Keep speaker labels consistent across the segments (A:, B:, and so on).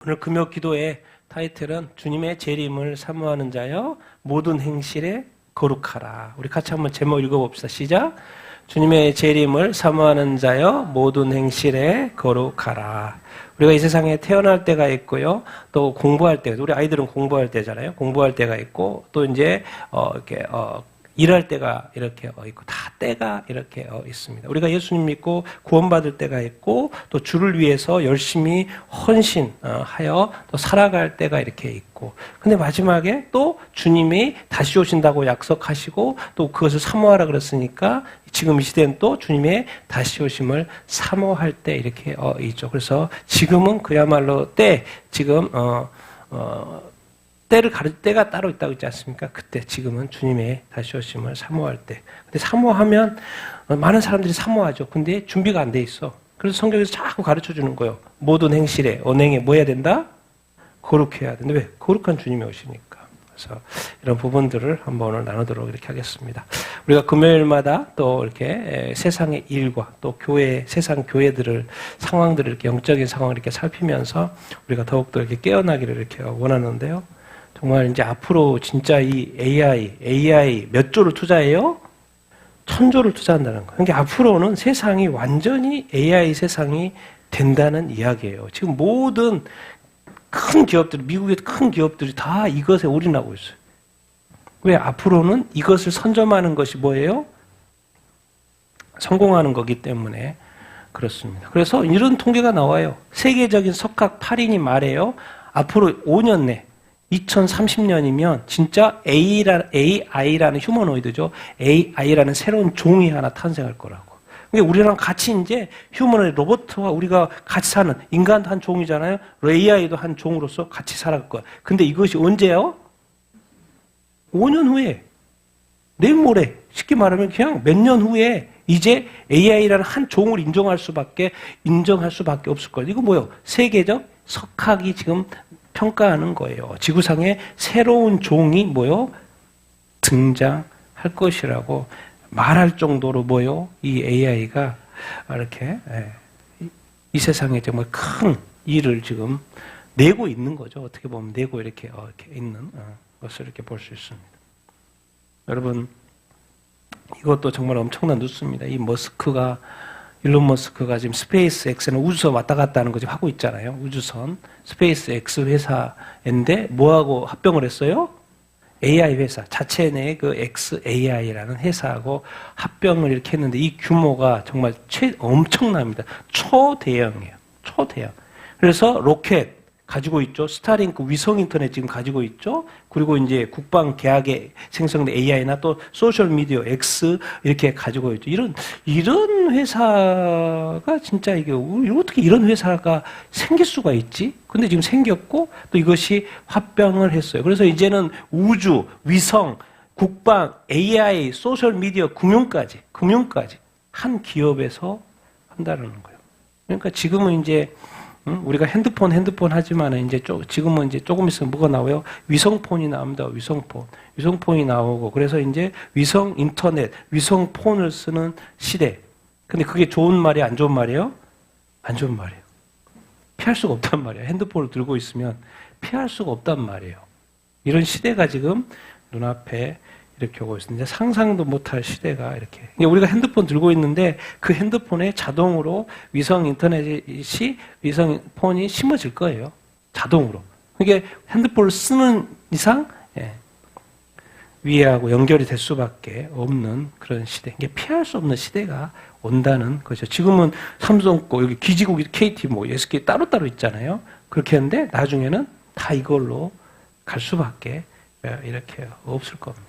A: 오늘 금요 기도의 타이틀은 주님의 재림을 사모하는 자여 모든 행실에 거룩하라. 우리 같이 한번 제목 읽어봅시다. 시작. 주님의 재림을 사모하는 자여 모든 행실에 거룩하라. 우리가 이 세상에 태어날 때가 있고요. 또 공부할 때, 우리 아이들은 공부할 때잖아요. 공부할 때가 있고 또 이제 이렇게 일할 때가 이렇게 있고 다 때가 이렇게 있습니다. 우리가 예수님 믿고 구원받을 때가 있고 또 주를 위해서 열심히 헌신하여 또 살아갈 때가 이렇게 있고 근데 마지막에 또 주님이 다시 오신다고 약속하시고 또 그것을 사모하라 그랬으니까 지금 이 시대는 또 주님의 다시 오심을 사모할 때 이렇게 있죠. 그래서 지금은 그야말로 지금 때를 가릴 때가 따로 있다고 있지 않습니까? 그때 지금은 주님의 다시 오심을 사모할 때. 근데 사모하면 많은 사람들이 사모하죠. 근데 준비가 안 돼 있어. 그래서 성경에서 자꾸 가르쳐 주는 거예요. 모든 행실에 언행에 뭐 해야 된다? 거룩해야 된다. 왜? 거룩한 주님이 오시니까. 그래서 이런 부분들을 한번 오늘 나누도록 이렇게 하겠습니다. 우리가 금요일마다 또 이렇게 세상의 일과 또 세상 교회들을 상황들을 이렇게 영적인 상황을 이렇게 살피면서 우리가 더욱더 이렇게 깨어나기를 이렇게 원하는데요. 정말 이제 앞으로 진짜 이 AI 몇 조를 투자해요? 1000조를 투자한다는 거예요. 그러니까 앞으로는 세상이 완전히 AI 세상이 된다는 이야기예요. 지금 모든 큰 기업들, 미국의 큰 기업들이 다 이것에 올인하고 있어요. 왜? 앞으로는 이것을 선점하는 것이 뭐예요? 성공하는 거기 때문에 그렇습니다. 그래서 이런 통계가 나와요. 세계적인 석학 8인이 말해요. 앞으로 5년 내 2030년이면 진짜 AI라는 휴머노이드죠. AI라는 새로운 종이 하나 탄생할 거라고. 그러니까 우리랑 같이 이제 휴머노이드 로봇과 우리가 같이 사는 인간도 한 종이잖아요. AI도 한 종으로서 같이 살아갈 거야. 근데 이것이 언제요? 5년 후에. 내일 모레. 쉽게 말하면 그냥 몇 년 후에 이제 AI라는 한 종을 인정할 수밖에 없을 거예요. 이거 뭐예요? 세계적 석학이 지금 평가하는 거예요. 지구상에 새로운 종이 뭐요? 등장할 것이라고 말할 정도로 뭐요? 이 AI가 이렇게 이 세상에 정말 큰 일을 지금 내고 있는 거죠. 어떻게 보면 내고 이렇게 있는 것을 이렇게 볼 수 있습니다. 여러분 이것도 정말 엄청난 뉴스입니다. 일론 머스크가 지금 스페이스 X는 우주선 왔다 갔다 하는 거 지금 하고 있잖아요. 우주선. 스페이스 X 회사인데 뭐하고 합병을 했어요? AI 회사. 자체 내 그 XAI라는 회사하고 합병을 이렇게 했는데 이 규모가 정말 엄청납니다. 초대형이에요. 초대형. 그래서 로켓 가지고 있죠. 스타링크 위성 인터넷 지금 가지고 있죠. 그리고 이제 국방 계약에 생성된 AI나 또 소셜 미디어 X 이렇게 가지고 있죠. 이런 회사가 진짜 이게 어떻게 이런 회사가 생길 수가 있지? 근데 지금 생겼고 또 이것이 합병을 했어요. 그래서 이제는 우주, 위성, 국방, AI, 소셜 미디어, 금융까지 한 기업에서 한다는 거예요. 그러니까 지금은 이제 우리가 핸드폰 하지만 지금은 이제 조금 있으면 뭐가 나와요? 위성폰이 나옵니다. 위성폰이 나오고 그래서 이제 위성 인터넷, 위성폰을 쓰는 시대. 근데 그게 좋은 말이에요? 안 좋은 말이에요? 안 좋은 말이에요. 피할 수가 없단 말이에요. 핸드폰을 들고 있으면 피할 수가 없단 말이에요. 이런 시대가 지금 눈앞에 이렇게 오고 있습니다. 상상도 못할 시대가 이렇게. 우리가 핸드폰 들고 있는데 그 핸드폰에 자동으로 위성폰이 심어질 거예요. 자동으로. 그러니까 핸드폰을 쓰는 이상 위에하고 연결이 될 수밖에 없는 그런 시대. 이게 피할 수 없는 시대가 온다는 거죠. 지금은 삼성 거 여기 기지국이 KT SK 따로따로 있잖아요. 그렇게 했는데 나중에는 다 이걸로 갈 수밖에 이렇게 없을 겁니다.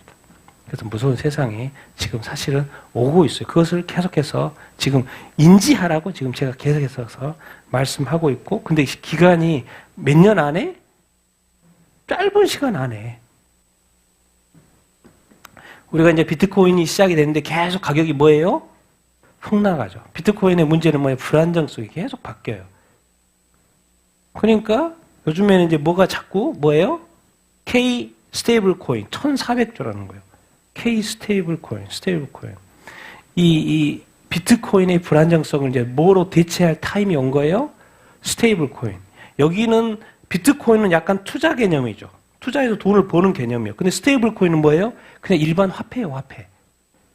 A: 그래서 무서운 세상이 지금 사실은 오고 있어요. 그것을 계속해서 지금 인지하라고 지금 제가 계속해서 말씀하고 있고, 근데 기간이 몇 년 안에? 짧은 시간 안에. 우리가 이제 비트코인이 시작이 됐는데 계속 가격이 뭐예요? 폭락하죠. 비트코인의 문제는 뭐예요? 불안정성이 계속 바뀌어요. 그러니까 요즘에는 이제 뭐가 자꾸 뭐예요? K 스테이블 코인 1400조라는 거예요. K 스테이블 코인. 이 비트코인의 불안정성을 이제 뭐로 대체할 타임이 온 거예요? 스테이블 코인. 여기는 비트코인은 약간 투자 개념이죠. 투자해서 돈을 버는 개념이에요. 근데 스테이블 코인은 뭐예요? 그냥 일반 화폐예요, 화폐.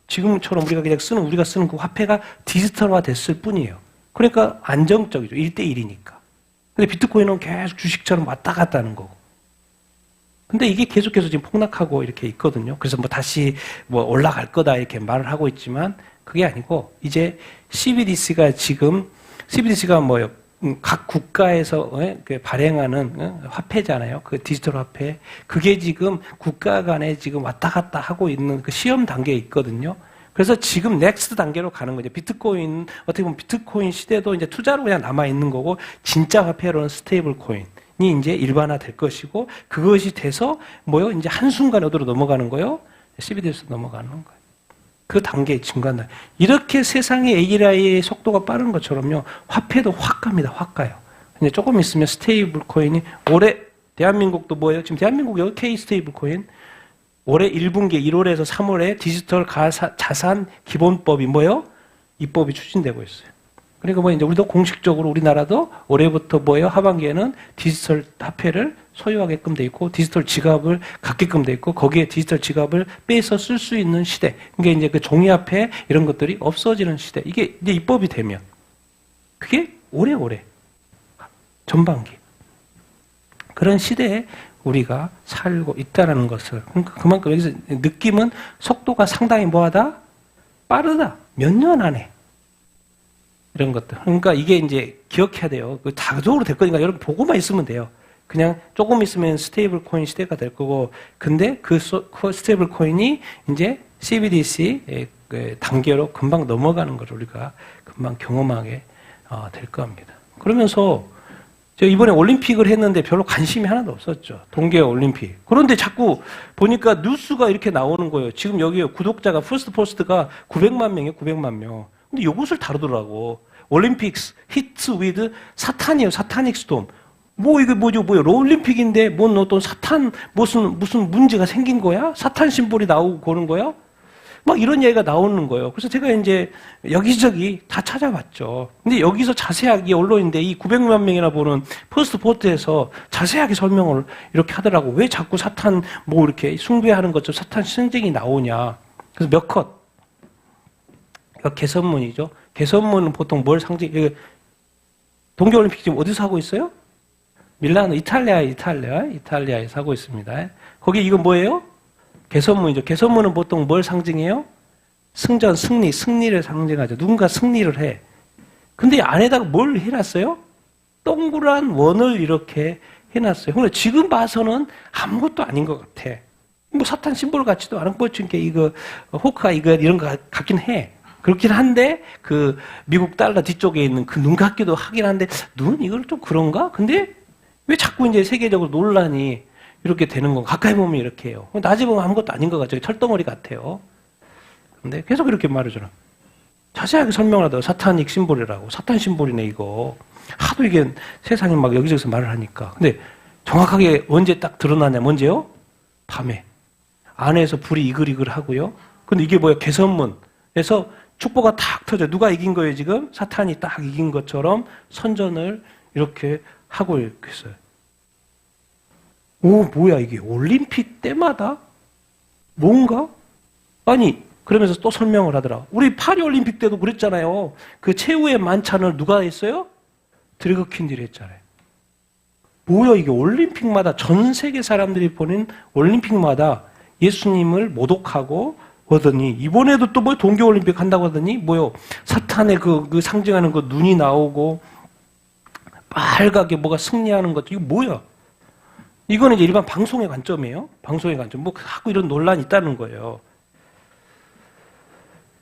A: 지금처럼 우리가 쓰는 그 화폐가 디지털화 됐을 뿐이에요. 그러니까 안정적이죠. 1대1이니까. 근데 비트코인은 계속 주식처럼 왔다 갔다 하는 거고. 근데 이게 계속해서 지금 폭락하고 이렇게 있거든요. 그래서 뭐 다시 뭐 올라갈 거다 이렇게 말을 하고 있지만 그게 아니고 이제 CBDC가 뭐예요? 각 국가에서 발행하는 화폐잖아요. 그 디지털 화폐. 그게 지금 국가 간에 지금 왔다 갔다 하고 있는 그 시험 단계에 있거든요. 그래서 지금 넥스트 단계로 가는 거죠. 비트코인, 어떻게 보면 비트코인 시대도 이제 투자로 그냥 남아있는 거고, 진짜 화폐로는 스테이블 코인이 이제 일반화 될 것이고, 그것이 돼서 뭐요? 이제 한순간에 어디로 넘어가는 거요? CBDC로 넘어가는 거예요. 그 단계의 중간. 이렇게 세상의 AI의 속도가 빠른 것처럼요, 화폐도 확 갑니다. 확 가요. 이제 조금 있으면 스테이블 코인이 올해, 대한민국도 뭐예요? 지금 대한민국 여기 K 스테이블 코인, 올해 1분기 1월에서 3월에 디지털 자산 기본법이 뭐예요? 입법이 추진되고 있어요. 그러니까 뭐 이제 우리도 공식적으로 우리나라도 올해부터 뭐예요? 하반기에는 디지털 화폐를 소유하게끔 돼 있고 디지털 지갑을 갖게끔 돼 있고 거기에 디지털 지갑을 빼서 쓸 수 있는 시대. 그게 이제 그 종이화폐 이런 것들이 없어지는 시대. 이게 이제 입법이 되면 그게 올해 전반기 그런 시대에 우리가 살고 있다라는 것을, 그러니까 그만큼 여기서 느낌은 속도가 상당히 뭐하다? 빠르다. 몇 년 안에. 이런 것들. 그러니까 이게 이제 기억해야 돼요. 그 자동으로 될 거니까 여러분 보고만 있으면 돼요. 그냥 조금 있으면 스테이블 코인 시대가 될 거고, 근데 그 스테이블 코인이 이제 CBDC 단계로 금방 넘어가는 걸 우리가 금방 경험하게 될 겁니다. 그러면서 제가 이번에 올림픽을 했는데 별로 관심이 하나도 없었죠. 동계 올림픽. 그런데 자꾸 보니까 뉴스가 이렇게 나오는 거예요. 지금 여기 구독자가 포스트가 900만 명이에요. 900만 명. 근데 이것을 다루더라고. 올림픽스 히트 위드 사탄이에요. 사타닉 스톰. 뭐 이게 뭐죠? 올림픽인데 뭔 어떤 사탄 무슨 문제가 생긴 거야? 사탄 심볼이 나오고 그러는 거야? 막 이런 얘기가 나오는 거예요. 그래서 제가 이제 여기저기 다 찾아봤죠. 근데 여기서 자세하게 언론인데 이 900만 명이나 보는 포스트에서 자세하게 설명을 이렇게 하더라고. 왜 자꾸 사탄 뭐 이렇게 숭배하는 것처럼 사탄 신증이 나오냐. 그래서 몇 컷. 개선문이죠. 개선문은 보통 뭘 동계올림픽 지금 어디서 하고 있어요? 밀라노, 이탈리아에서 하고 있습니다. 거기 이거 뭐예요? 개선문이죠. 개선문은 보통 뭘 상징해요? 승전, 승리를 상징하죠. 누군가 승리를 해. 근데 안에다가 뭘 해놨어요? 동그란 원을 이렇게 해놨어요. 근데 지금 봐서는 아무것도 아닌 것 같아. 뭐 사탄 심볼 같지도 않은 것 같은 게 이거 호크가 이런 거 같긴 해. 그렇긴 한데 그 미국 달러 뒤쪽에 있는 그 눈 같기도 하긴 한데 눈 이걸 좀 그런가? 근데 왜 자꾸 이제 세계적으로 논란이 이렇게 되는 거 가까이 보면 이렇게 해요. 낮에 보면 아무것도 아닌 것 같죠. 철덩어리 같아요. 근데 계속 이렇게 말해줘라. 자세하게 설명을 하더라고. 사탄닉 심볼이라고. 사탄 심볼이네 이거. 하도 이게 세상에 막 여기저기서 말을 하니까. 근데 정확하게 언제 딱 드러나냐. 언제요? 밤에. 안에서 불이 이글이글 하고요. 근데 이게 뭐야? 개선문에서 축보가 탁 터져. 누가 이긴 거예요 지금? 사탄이 딱 이긴 것처럼 선전을 이렇게 하고 있어요. 오, 뭐야 이게 올림픽 때마다 뭔가? 아니 그러면서 또 설명을 하더라. 우리 파리올림픽 때도 그랬잖아요. 그 최후의 만찬을 누가 했어요? 드래그 퀸들이 했잖아요. 뭐야 이게 올림픽마다 전 세계 사람들이 보는 올림픽마다 예수님을 모독하고 하더니 이번에도 또 뭐 동계올림픽 한다고 하더니 뭐요 사탄의 그 상징하는 그 눈이 나오고 빨갛게 뭐가 승리하는 것 이거 뭐야? 이거는 이제 일반 방송의 관점이에요. 방송의 관점. 뭐 자꾸 이런 논란이 있다는 거예요.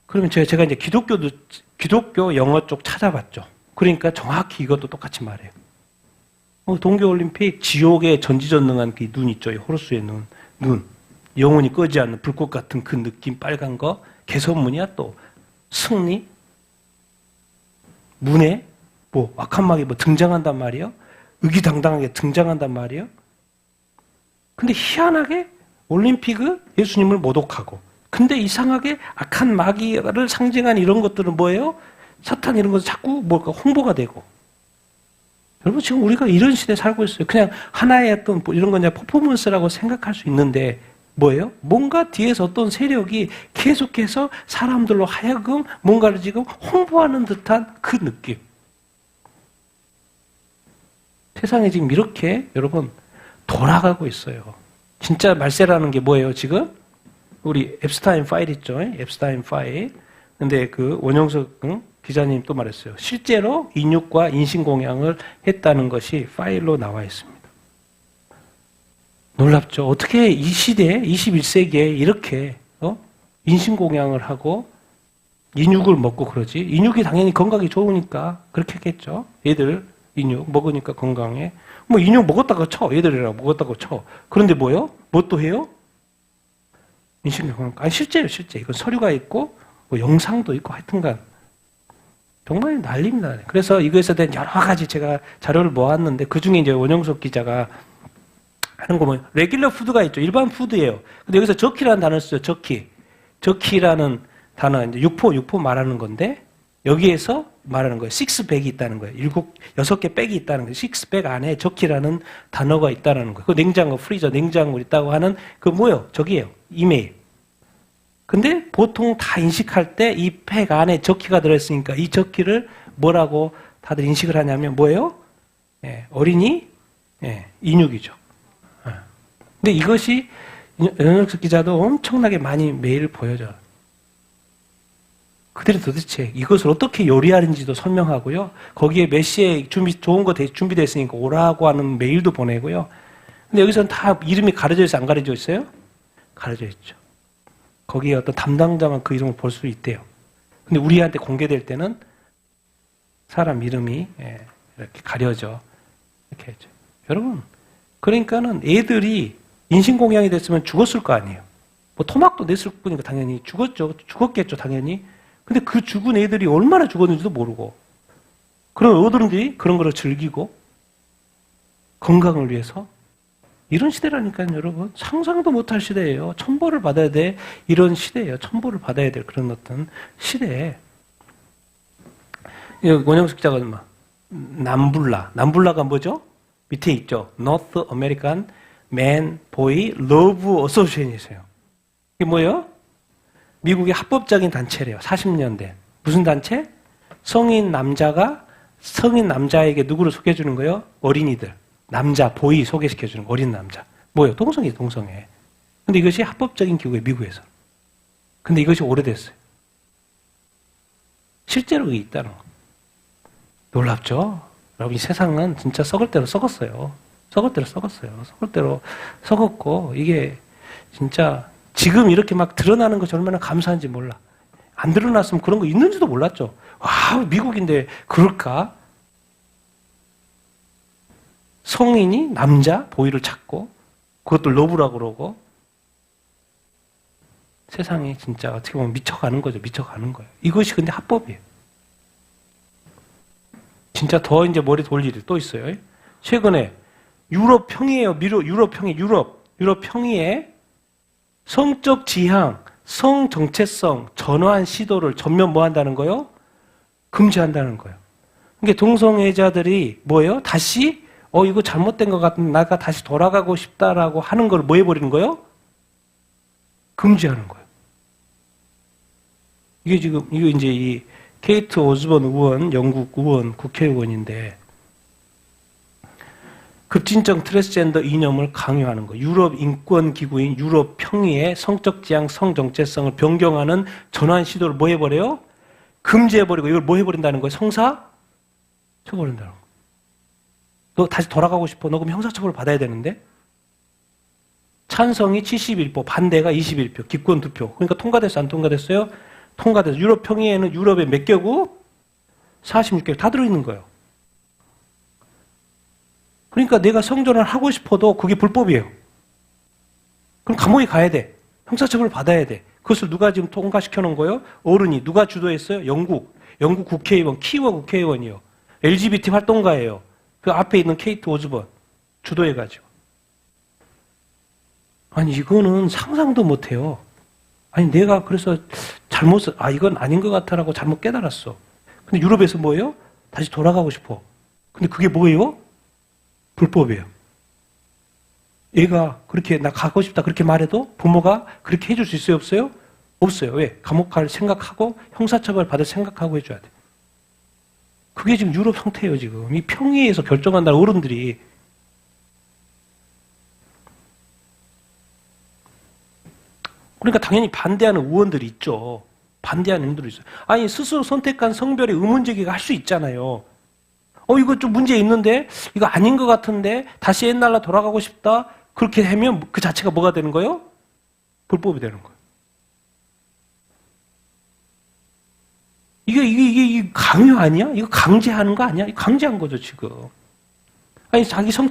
A: 그러면 제가 이제 기독교 영어 쪽 찾아봤죠. 그러니까 정확히 이것도 똑같이 말해요. 동계올림픽 지옥의 전지전능한 그 눈 있죠. 호루스의 눈. 영원히 꺼지 않는 불꽃 같은 그 느낌 빨간 거. 개선문이야 또. 승리. 문에 뭐 악한마귀 뭐 등장한단 말이에요. 의기당당하게 등장한단 말이에요. 근데 희한하게 올림픽은 예수님을 모독하고 근데 이상하게 악한 마귀를 상징한 이런 것들은 뭐예요? 사탄 이런 것도 자꾸 뭘까 홍보가 되고 여러분 지금 우리가 이런 시대에 살고 있어요. 그냥 하나의 어떤 이런 거냐 퍼포먼스라고 생각할 수 있는데 뭐예요? 뭔가 뒤에서 어떤 세력이 계속해서 사람들로 하여금 뭔가를 지금 홍보하는 듯한 그 느낌. 세상에 지금 이렇게 여러분 돌아가고 있어요. 진짜 말세라는 게 뭐예요 지금? 우리 앱스타인 파일 있죠? 앱스타인 파일. 근데 그 원영석 기자님 또 말했어요. 실제로 인육과 인신공양을 했다는 것이 파일로 나와 있습니다. 놀랍죠? 어떻게 이 시대에 21세기에 이렇게 인신공양을 하고 인육을 먹고 그러지? 인육이 당연히 건강에 좋으니까 그렇게 했겠죠. 얘들 인육 먹으니까 건강에. 뭐 인육 먹었다고 쳐. 얘들이랑 먹었다고 쳐. 그런데 뭐요? 뭐 또 해요? 인신공양. 아니 실제요, 실제. 이건 서류가 있고 뭐 영상도 있고 하여튼간 정말 난립니다. 그래서 이거에서 대한 여러 가지 제가 자료를 모았는데 그 중에 이제 원영석 기자가 하는 거 뭐 레귤러 푸드가 있죠. 일반 푸드예요. 근데 여기서 저키라는 단어를 써요. 저키. 저키라는 단어 이제 육포 말하는 건데 여기에서 말하는 거예요. 식스백이 있다는 거예요. 6개 백이 있다는 거예요. 식스백 안에 저키라는 단어가 있다는 거예요. 그 냉장고, 프리저, 냉장고 있다고 하는 그 뭐예요? 저기예요. 이메일. 근데 보통 다 인식할 때 이 팩 안에 저키가 들어있으니까 이 저키를 뭐라고 다들 인식을 하냐면 뭐예요? 어린이 인육이죠. 근데 이것이 연혁석 기자도 엄청나게 많이 메일을 보여줘요. 그들이 도대체 이것을 어떻게 요리하는지도 설명하고요. 거기에 몇 시에 좋은 거 준비되어 있으니까 오라고 하는 메일도 보내고요. 근데 여기서는 다 이름이 가려져 있어요? 안 가려져 있어요? 가려져 있죠. 거기에 어떤 담당자만 그 이름을 볼 수 있대요. 근데 우리한테 공개될 때는 사람 이름이 이렇게 가려져. 이렇게 했죠. 여러분, 그러니까는 애들이 인신공양이 됐으면 죽었을 거 아니에요. 뭐 토막도 냈을 뿐이니까 당연히 죽었겠죠, 당연히. 근데 그 죽은 애들이 얼마나 죽었는지도 모르고. 그런 어른들이 그런 거를 즐기고 건강을 위해서 이런 시대라니까요, 여러분. 상상도 못할 시대예요. 천벌을 받아야 돼. 이런 시대예요. 천벌을 받아야 될 그런 어떤 시대에. 원영석 기자가 남불라가 뭐죠? 밑에 있죠. North American Man Boy Love Association이세요. 이게 뭐예요? 미국의 합법적인 단체래요. 40년 된. 무슨 단체? 성인 남자에게 누구를 소개해주는 거예요? 어린이들. 남자, 보이 소개시켜주는 어린 남자. 뭐예요? 동성애. 근데 이것이 합법적인 기구예요, 미국에서. 근데 이것이 오래됐어요. 실제로 그게 있다는 거. 놀랍죠? 여러분, 이 세상은 진짜 썩을 대로 썩었어요. 썩을 대로 썩었고, 이게 진짜 지금 이렇게 막 드러나는 것이 얼마나 감사한지 몰라. 안 드러났으면 그런 거 있는지도 몰랐죠. 와, 미국인데 그럴까? 성인이 남자 보이를 찾고 그것도 러브라고 그러고 세상이 진짜 어떻게 보면 미쳐가는 거죠. 미쳐가는 거예요. 이것이 근데 합법이에요. 진짜 더 이제 머리 돌 일이 또 있어요. 최근에 유럽 평이에요. 유럽 평이에 성적 지향, 성 정체성 전환 시도를 전면 뭐 한다는 거예요? 금지한다는 거예요. 그러니까 동성애자들이 뭐예요? 다시 이거 잘못된 것 같은데 나가 다시 돌아가고 싶다라고 하는 걸 뭐 해버리는 거예요? 금지하는 거예요. 이거 이제 이 케이트 오즈본 의원, 영국 의원, 국회의원인데 급진적 트랜스젠더 이념을 강요하는 거. 유럽 인권 기구인 유럽 평의의 성적 지향, 성 정체성을 변경하는 전환 시도를 뭐 해버려요? 금지해버리고 이걸 뭐 해버린다는 거예요? 성사 쳐버린다는 거. 너 다시 돌아가고 싶어. 너 그럼 형사처벌 받아야 되는데? 찬성이 71표, 반대가 21표, 기권 2표. 그러니까 통과됐어, 안 통과됐어요? 통과됐어. 유럽 평의회는 유럽의 몇 개국? 46개국 다 들어있는 거예요. 그러니까 내가 성전을 하고 싶어도 그게 불법이에요. 그럼 감옥에 가야 돼. 형사처벌 받아야 돼. 그것을 누가 지금 통과시켜 놓은 거예요? 어른이. 누가 주도했어요? 영국 국회의원, 키워 국회의원이요. LGBT 활동가예요. 그 앞에 있는 케이트 오즈본 주도해가지고. 아니 이거는 상상도 못해요. 아니 내가 그래서 이건 아닌 것 같아라고 잘못 깨달았어. 근데 유럽에서 뭐예요? 다시 돌아가고 싶어. 근데 그게 뭐예요? 불법이에요. 얘가 그렇게 나 가고 싶다 그렇게 말해도 부모가 그렇게 해줄 수 있어요? 없어요? 없어요. 왜? 감옥 갈 생각하고 형사처벌 받을 생각하고 해줘야 돼. 그게 지금 유럽 상태예요. 지금 이 평의에서 결정한다는 어른들이. 그러니까 당연히 반대하는 의원들이 있죠. 반대하는 의원들이 있어요. 아니 스스로 선택한 성별의 의문제기가 할 수 있잖아요. 이거 좀 문제 있는데 이거 아닌 것 같은데 다시 옛날로 돌아가고 싶다. 그렇게 하면 그 자체가 뭐가 되는 거예요? 불법이 되는 거예요. 이게 강요 아니야? 이거 강제하는 거 아니야? 강제한 거죠, 지금. 아니, 자기 성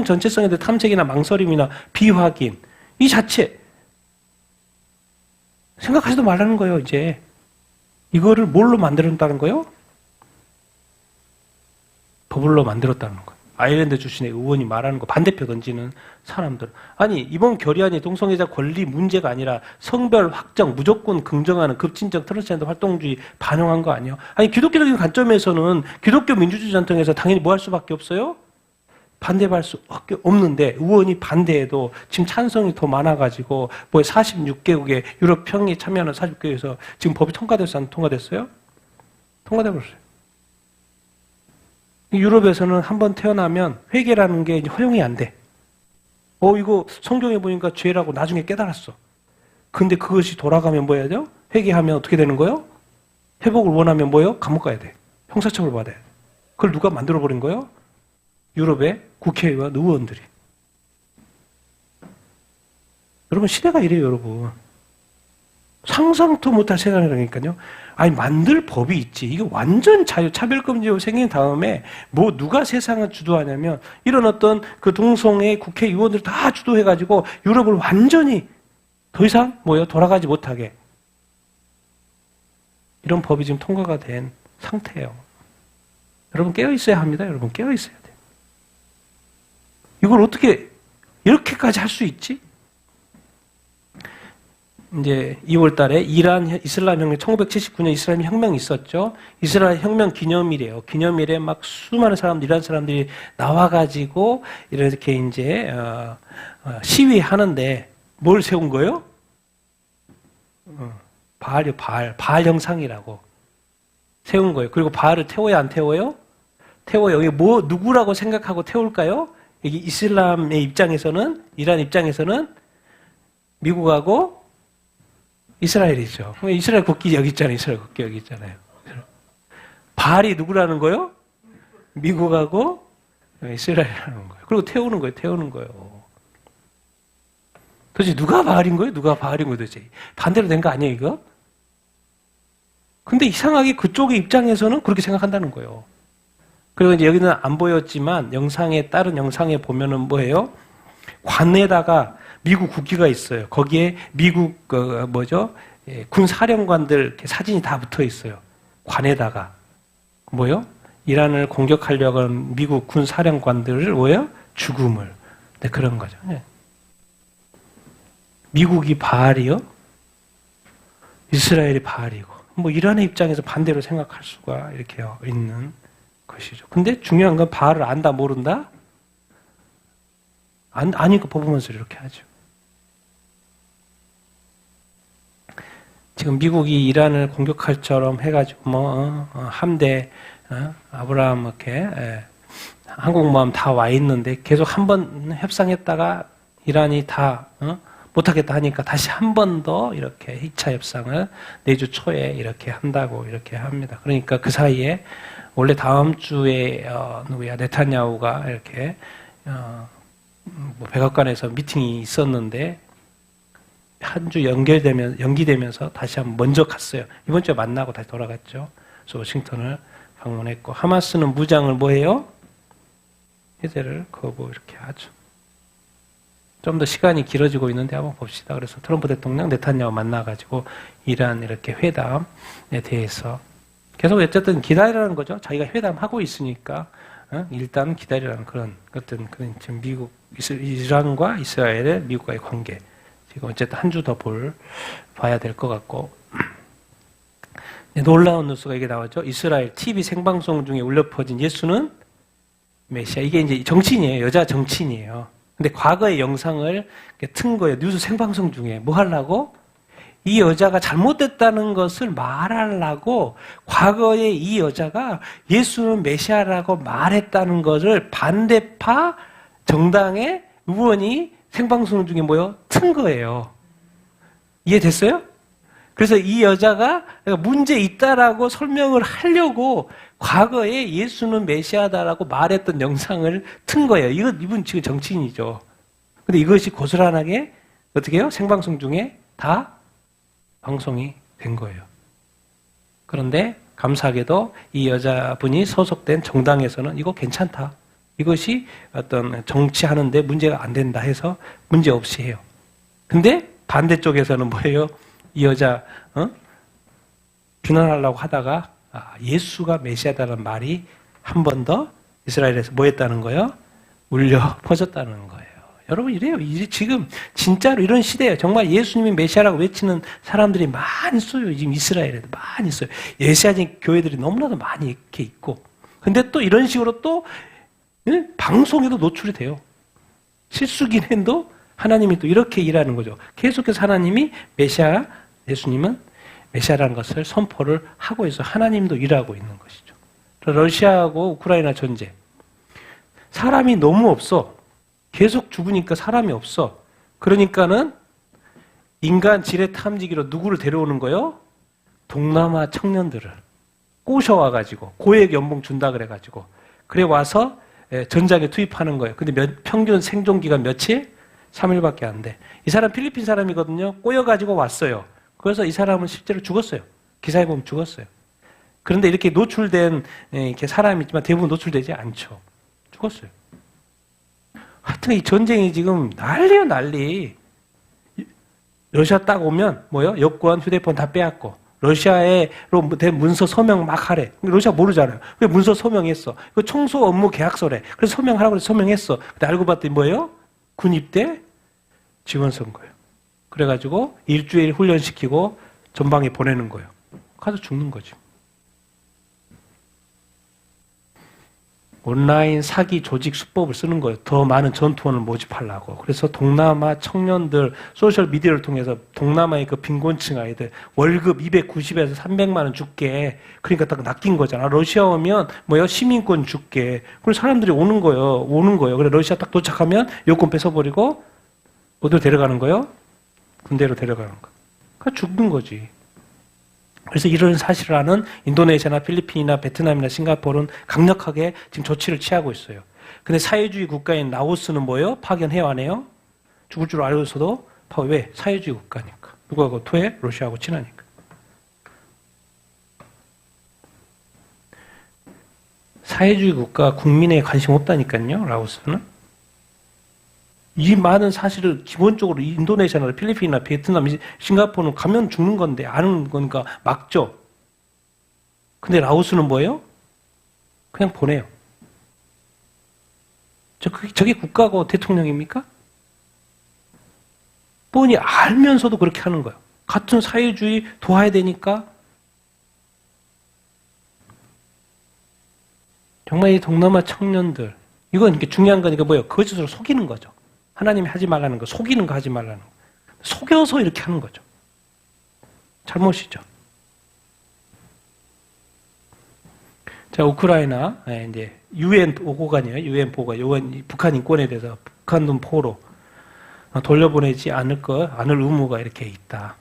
A: 전체성에 대한 탐색이나 망설임이나 비확인, 이 자체. 생각하지도 말라는 거예요, 이제. 이거를 뭘로 만들었다는 거예요? 법으로 만들었다는 거예요. 아일랜드 출신의 의원이 말하는 거 반대표 던지는 사람들. 아니 이번 결의안이 동성애자 권리 문제가 아니라 성별 확정 무조건 긍정하는 급진적 트랜스젠더 활동주의 반영한 거 아니에요? 아니 기독교적인 관점에서는 기독교 민주주의 전통에서 당연히 뭐 할 수밖에 없어요? 반대할 수밖에 없는데 의원이 반대해도 지금 찬성이 더 많아가지고 뭐 46개국의 유럽 평의에 참여하는 40개국에서 지금 법이 통과됐어요? 안 통과됐어요? 통과돼버렸어요. 유럽에서는 한번 태어나면 회개라는 게 허용이 안 돼. 이거 성경에 보니까 죄라고 나중에 깨달았어. 근데 그것이 돌아가면 뭐 해야 돼요? 회개하면 어떻게 되는 거예요? 회복을 원하면 뭐예요? 감옥 가야 돼. 형사처벌 받아야 돼. 그걸 누가 만들어버린 거예요? 유럽의 국회의원, 의원들이. 여러분 시대가 이래요, 여러분. 상상도 못할 세상이라니까요. 아니 만들 법이 있지. 이게 완전 차별금지로 생긴 다음에 뭐 누가 세상을 주도하냐면 이런 어떤 그 동성애 국회의원들 다 주도해가지고 유럽을 완전히 더 이상 뭐예요? 돌아가지 못하게 이런 법이 지금 통과가 된 상태예요. 여러분 깨어 있어야 합니다. 여러분 깨어 있어야 돼요. 이걸 어떻게 이렇게까지 할 수 있지? 이제 2월 달에 이란 이슬람 혁명 1979년 이슬람 혁명이 있었죠. 이스라엘 혁명 기념일이에요. 기념일에 막 수많은 사람들 이란 사람들이 나와가지고 이렇게 이제 시위하는데 뭘 세운 거예요? 바알 형상이라고 세운 거예요. 그리고 바알을 태워야 안 태워요? 태워요. 여기 뭐 누구라고 생각하고 태울까요? 여기 이슬람의 입장에서는 이란 입장에서는 미국하고 이스라엘이죠. 이스라엘 국기 여기 있잖아요. 이스라엘 국기 여기 있잖아요. 바알이 누구라는 거요? 미국하고 이스라엘이라는 거예요. 그리고 태우는 거예요. 도대체 누가 바알인 거예요? 누가 바알인 거예요? 도대체 반대로 된 거 아니에요, 이거? 근데 이상하게 그쪽의 입장에서는 그렇게 생각한다는 거예요. 그리고 이제 여기는 안 보였지만 다른 영상에 보면은 뭐예요? 관에다가 미국 국기가 있어요. 거기에 미국 군 사령관들 사진이 다 붙어 있어요. 관에다가 뭐요? 이란을 공격하려고 하는 미국 군 사령관들을 뭐요? 죽음을. 네, 그런 거죠. 네. 미국이 바알이요? 이스라엘이 바알이고 뭐 이란의 입장에서 반대로 생각할 수가 이렇게 있는 것이죠. 근데 중요한 건 바알을 안다 모른다? 아니까 뽑으면서 이렇게 하죠. 지금 미국이 이란을 공격할처럼 해가지고 함대 아브라함 이렇게 항공모함 다 와 있는데 계속 한 번 협상했다가 이란이 다 못하겠다 하니까 다시 한 번 더 이렇게 2차 협상을 내주 초에 이렇게 한다고 이렇게 합니다. 그러니까 그 사이에 원래 다음 주에 네타냐후가 이렇게 백악관에서 미팅이 있었는데 한 주 연기되면서 다시 한번 먼저 갔어요. 이번 주에 만나고 다시 돌아갔죠. 그래서 워싱턴을 방문했고 하마스는 무장을 뭐해요? 해제를 거부 이렇게 하죠. 좀 더 시간이 길어지고 있는데 한번 봅시다. 그래서 트럼프 대통령 네타냐후 만나가지고 이란 이렇게 회담에 대해서 계속 어쨌든 기다리라는 거죠. 자기가 회담하고 있으니까 일단 기다리라는 그런 지금 미국 이란과 이스라엘의 미국과의 관계 지금 어쨌든 한 주 더 봐야 될 것 같고 놀라운 뉴스가 이게 나왔죠. 이스라엘 TV 생방송 중에 울려 퍼진 예수는 메시아. 이게 이제 정치인이에요. 여자 정치인이에요. 근데 과거의 영상을 튼 거예요. 뉴스 생방송 중에. 뭐 하려고? 이 여자가 잘못됐다는 것을 말하려고 과거에 이 여자가 예수는 메시아라고 말했다는 것을 반대파 정당의 의원이 생방송 중에 뭐요? 튼 거예요. 이해됐어요? 그래서 이 여자가 문제 있다라고 설명을 하려고 과거에 예수는 메시아다라고 말했던 영상을 튼 거예요. 이분 지금 정치인이죠. 근데 이것이 고스란하게 어떻게 해요? 생방송 중에 다 방송이 된 거예요. 그런데 감사하게도 이 여자분이 소속된 정당에서는 이거 괜찮다. 이것이 어떤 정치하는데 문제가 안 된다 해서 문제 없이 해요. 근데 반대쪽에서는 뭐예요? 이 여자 비난하려고 하다가 예수가 메시아다라는 말이 한 번 더 이스라엘에서 뭐 했다는 거예요? 울려 퍼졌다는 거예요. 여러분 이래요. 이제 지금 진짜로 이런 시대예요. 정말 예수님이 메시아라고 외치는 사람들이 많이 있어요. 지금 이스라엘에도 많이 있어요. 메시아적 교회들이 너무나도 많이 이렇게 있고. 근데 또 이런 식으로 또 방송에도 노출이 돼요. 실수긴 해도 하나님이 또 이렇게 일하는 거죠. 계속해서 하나님이 메시아, 예수님은 메시아라는 것을 선포를 하고 있어요. 하나님도 일하고 있는 것이죠. 러시아하고 우크라이나 전쟁. 사람이 너무 없어. 계속 죽으니까 사람이 없어. 그러니까는 인간 지뢰 탐지기로 누구를 데려오는 거요? 동남아 청년들을 꼬셔와가지고 고액 연봉 준다 그래가지고 그래 와서 전장에 투입하는 거예요. 근데 평균 생존 기간 며칠? 3일밖에 안 돼. 이 사람 필리핀 사람이거든요. 꼬여가지고 왔어요. 그래서 이 사람은 실제로 죽었어요. 기사에 보면 죽었어요. 그런데 이렇게 노출된 이렇게 사람이 있지만 대부분 노출되지 않죠. 죽었어요. 하여튼 이 전쟁이 지금 난리요, 난리. 러시아 딱 오면 뭐요? 여권, 휴대폰 다 빼앗고 러시아로 된 문서 서명 막 하래. 러시아 모르잖아요. 왜 문서 서명했어? 그 청소 업무 계약서래. 그래서 서명하라고 해서 서명했어. 근데 알고 봤더니 뭐예요? 군 입대 지원 선거예요. 그래가지고 일주일 훈련시키고 전방에 보내는 거예요. 가서 죽는 거지. 온라인 사기 조직 수법을 쓰는 거예요. 더 많은 전투원을 모집하려고. 그래서 동남아 청년들 소셜 미디어를 통해서 동남아의 그 빈곤층 아이들 월급 290에서 300만 원 줄게. 그러니까 딱 낚인 거잖아. 러시아 오면 뭐요? 시민권 줄게. 그래서 사람들이 오는 거예요. 그래 러시아 딱 도착하면 여권 뺏어버리고 어디로 데려가는 거예요? 군대로 데려가는 거. 그러니까 죽는 거지. 그래서 이런 사실을 아는 인도네시아나 필리핀이나 베트남이나 싱가포르는 강력하게 지금 조치를 취하고 있어요. 근데 사회주의 국가인 라오스는 뭐예요? 파견해야 하네요. 죽을 줄 알고서도 왜? 사회주의 국가니까. 누구하고 토해? 러시아하고 친하니까. 사회주의 국가 국민에 관심 없다니까요. 라오스는. 이 많은 사실을 기본적으로 인도네시아나 필리핀이나 베트남, 싱가포르는 가면 죽는 건데 아는 거니까 막죠. 근데 라오스는 뭐예요? 그냥 보내요. 저게 국가고 대통령입니까? 뻔히 알면서도 그렇게 하는 거예요. 같은 사회주의 도와야 되니까. 정말 이 동남아 청년들, 이건 이렇게 중요한 거니까 뭐예요? 거짓으로 속이는 거죠. 하나님이 하지 말라는 거, 속이는 거 하지 말라는 거. 속여서 이렇게 하는 거죠. 잘못이죠. 자, 우크라이나, 이제, UN 보고관이에요. UN 보고관. 북한 인권에 대해서 북한 놈 포로 돌려보내지 않을 의무가 이렇게 있다.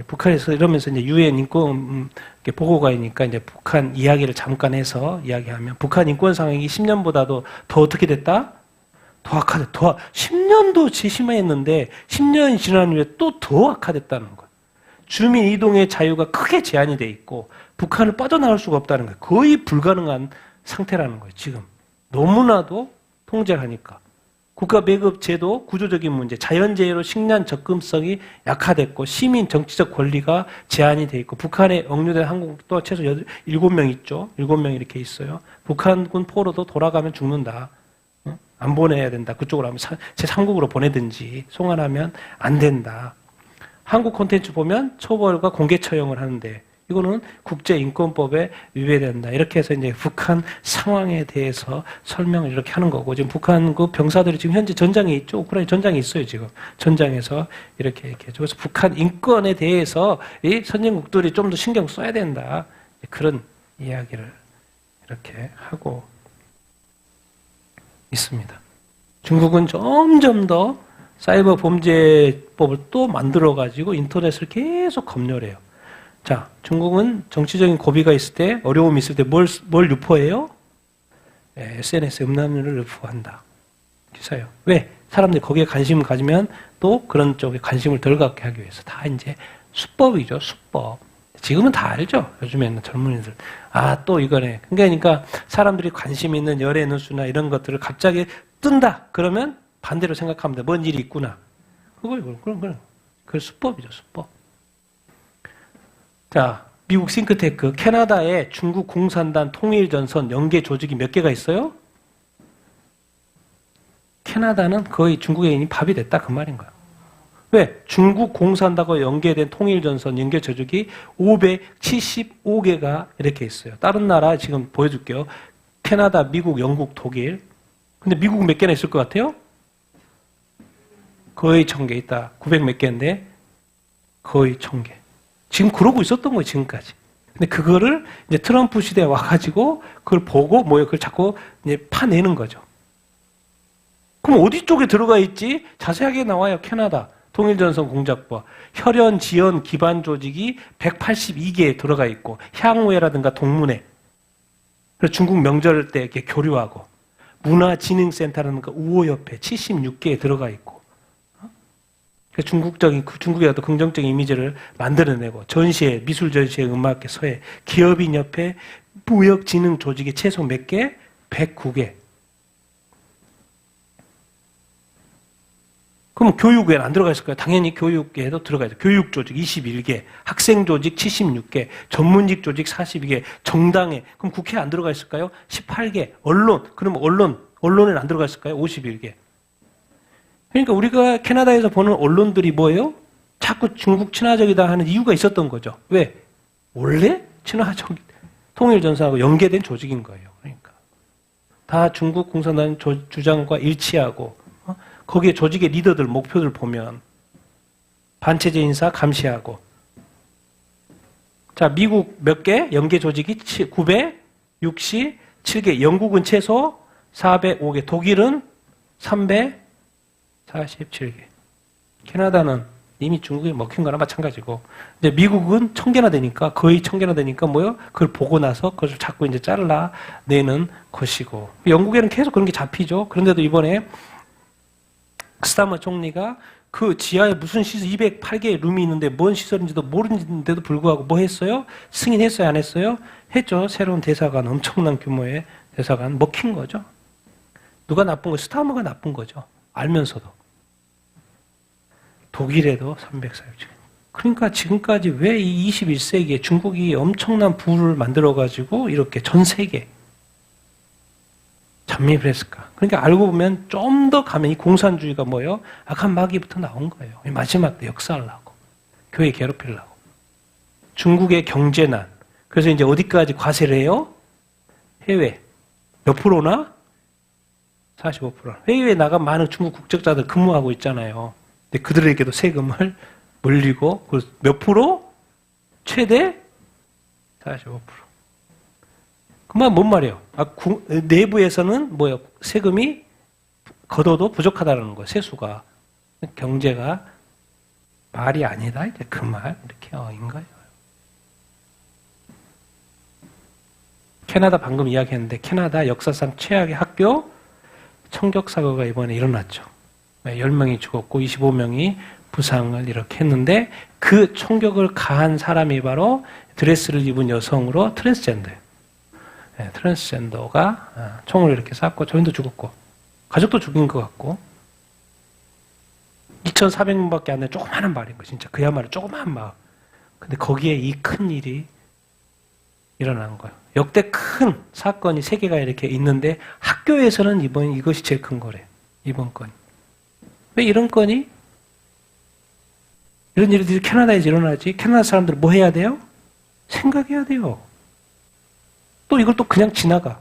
A: 북한에서 이러면서 이제 UN 인권 보고관이니까 이제 북한 이야기를 잠깐 해서 이야기하면 북한 인권 상황이 10년보다도 더 어떻게 됐다? 더 악화됐다. 10년도 심했는데 10년이 지난 후에 또 더 악화됐다는 거예요. 주민 이동의 자유가 크게 제한이 돼 있고 북한을 빠져나갈 수가 없다는 거예요. 거의 불가능한 상태라는 거예요. 지금 너무나도 통제를 하니까. 국가 배급 제도, 구조적인 문제, 자연재해로 식량 접근성이 약화됐고 시민 정치적 권리가 제한이 돼 있고 북한에 억류된 항공도 최소 7명 있죠. 7명 이렇게 있어요. 북한군 포로도 돌아가면 죽는다. 안 보내야 된다. 그쪽으로 하면 제3국으로 보내든지 송환하면 안 된다. 한국 콘텐츠 보면 처벌과 공개 처형을 하는데 이거는 국제인권법에 위배된다. 이렇게 해서 이제 북한 상황에 대해서 설명을 이렇게 하는 거고, 지금 북한 그 병사들이 지금 현재 전장에 있죠. 우크라이나 전장에 있어요, 지금. 전장에서 이렇게 얘기하죠. 그래서 북한 인권에 대해서 이 선진국들이 좀 더 신경 써야 된다. 그런 이야기를 이렇게 하고 있습니다. 중국은 점점 더 사이버 범죄법을 또 만들어가지고 인터넷을 계속 검열해요. 자, 중국은 정치적인 고비가 있을 때, 어려움이 있을 때 뭘 유포해요? SNS에 음란물을 유포한다. 기사요. 왜? 사람들이 거기에 관심을 가지면 또 그런 쪽에 관심을 덜 갖게 하기 위해서. 다 이제 수법이죠, 수법. 지금은 다 알죠? 요즘에는 젊은이들. 아, 또 이거네. 그러니까 사람들이 관심 있는 열애 뉴스나 이런 것들을 갑자기 뜬다. 그러면 반대로 생각하면 돼. 뭔 일이 있구나. 그건 수법이죠, 수법. 자, 미국 싱크테크, 캐나다에 중국 공산당 통일전선 연계 조직이 몇 개가 있어요? 캐나다는 거의 중국에 이미 밥이 됐다 그 말인 거야. 왜? 중국 공산당과 연계된 통일전선 연계 조직이 575개가 이렇게 있어요. 다른 나라 지금 보여줄게요. 캐나다, 미국, 영국, 독일. 근데 미국은 몇 개나 있을 것 같아요? 거의 1000개 있다. 900 몇 개인데 거의 1000개. 지금 그러고 있었던 거예요, 지금까지. 근데 그거를 이제 트럼프 시대에 와가지고 그걸 보고 그걸 자꾸 이제 파내는 거죠. 그럼 어디 쪽에 들어가 있지? 자세하게 나와요, 캐나다. 통일전선 공작부. 혈연, 지연, 기반 조직이 182개에 들어가 있고, 향후회라든가 동문회. 그래서 중국 명절 때 이렇게 교류하고, 문화진흥센터라든가 우호협회 76개에 들어가 있고, 중국에 어떤 긍정적인 이미지를 만들어내고, 전시회, 미술 전시회, 음악회, 서예, 기업인협회, 무역진흥 조직이 최소 몇 개? 109개. 그럼 교육에는 안 들어가 있을까요? 당연히 교육에도 들어가 있죠. 교육조직 21개, 학생조직 76개, 전문직 조직 42개, 정당회. 그럼 국회에 안 들어가 있을까요? 18개. 언론. 그럼 언론에는 안 들어가 있을까요? 51개. 그러니까 우리가 캐나다에서 보는 언론들이 뭐예요? 자꾸 중국 친화적이다 하는 이유가 있었던 거죠. 왜? 원래 친화적, 통일전선하고 연계된 조직인 거예요. 그러니까. 다 중국 공산당 주장과 일치하고, 거기에 조직의 리더들 목표를 보면 반체제 인사 감시하고. 자, 미국 몇 개? 연계 조직이 967개. 영국은 최소 405개. 독일은 347개. 캐나다는 이미 중국에 먹힌 거나 마찬가지고. 이제 미국은 1000개나 되니까, 거의 1000개나 되니까 그걸 보고 나서 그걸 자꾸 이제 잘라내는 것이고. 영국에는 계속 그런 게 잡히죠. 그런데도 이번에 스타머 총리가 그 지하에 무슨 시설 208개의 룸이 있는데 뭔 시설인지도 모르는데도 불구하고 뭐 했어요? 승인했어요? 안 했어요? 했죠. 새로운 대사관, 엄청난 규모의 대사관. 먹힌 거죠. 누가 나쁜 거예요? 스타머가 나쁜 거죠. 알면서도. 독일에도 347개. 그러니까 지금까지 왜 이 21세기에 중국이 엄청난 부를 만들어가지고 이렇게 전 세계 잠입을 했을까? 그러니까 알고 보면 좀 더 가면 이 공산주의가 뭐예요? 악한 마귀부터 나온 거예요. 마지막 때 역사하려고. 교회 괴롭히려고. 중국의 경제난. 그래서 이제 어디까지 과세를 해요? 해외. 몇 프로나? 45%. 해외에 나간 많은 중국 국적자들 근무하고 있잖아요. 근데 그들에게도 세금을 물리고, 몇 프로? 최대? 45%. 그만 뭔 말이에요? 내부에서는 뭐예요? 세금이 걷어도 부족하다는 거예요. 세수가. 경제가 말이 아니다. 이제 그 말 이렇게 인 거예요. 캐나다 방금 이야기했는데 캐나다 역사상 최악의 학교 총격 사고가 이번에 일어났죠. 10명이 죽었고 25명이 부상을 이렇게 했는데 그 총격을 가한 사람이 바로 드레스를 입은 여성으로 트랜스젠더예요. 네, 트랜스젠더가 총을 이렇게 쐈고 저인도 죽었고 가족도 죽인 것 같고 2,400명밖에 안 되는 조그마한 마을인 거 진짜 그야말로 조그마한 마을. 근데 거기에 이 큰 일이 일어난 거예요. 역대 큰 사건이 3개가 이렇게 있는데 학교에서는 이것이 제일 큰 거래. 이번 건이. 왜 이런 건이? 이런 일들이 캐나다에서 일어나지? 캐나다 사람들 뭐 해야 돼요? 생각해야 돼요. 또 이걸 또 그냥 지나가.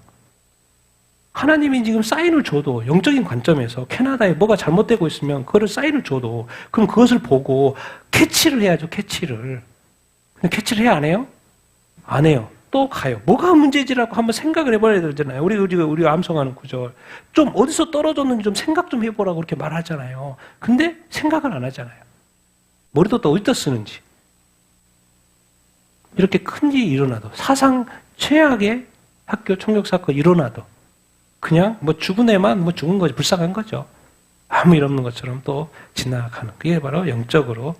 A: 하나님이 지금 사인을 줘도 영적인 관점에서 캐나다에 뭐가 잘못되고 있으면 그거를 사인을 줘도 그럼 그것을 보고 캐치를 해야죠. 캐치를. 그냥 캐치를 해야 안 해요? 안 해요. 또 가요. 뭐가 문제지라고 한번 생각을 해봐야 되잖아요. 우리가 암송하는 구절. 좀 어디서 떨어졌는지 좀 생각 좀 해보라고 그렇게 말하잖아요. 근데 생각을 안 하잖아요. 머리도 또 어디다 쓰는지. 이렇게 큰 일이 일어나도 사상 최악의 학교 총격 사건이 일어나도 그냥 뭐 죽은 애만 뭐 죽은 거지 불쌍한 거죠. 아무 일 없는 것처럼 또 지나가는 그게 바로 영적으로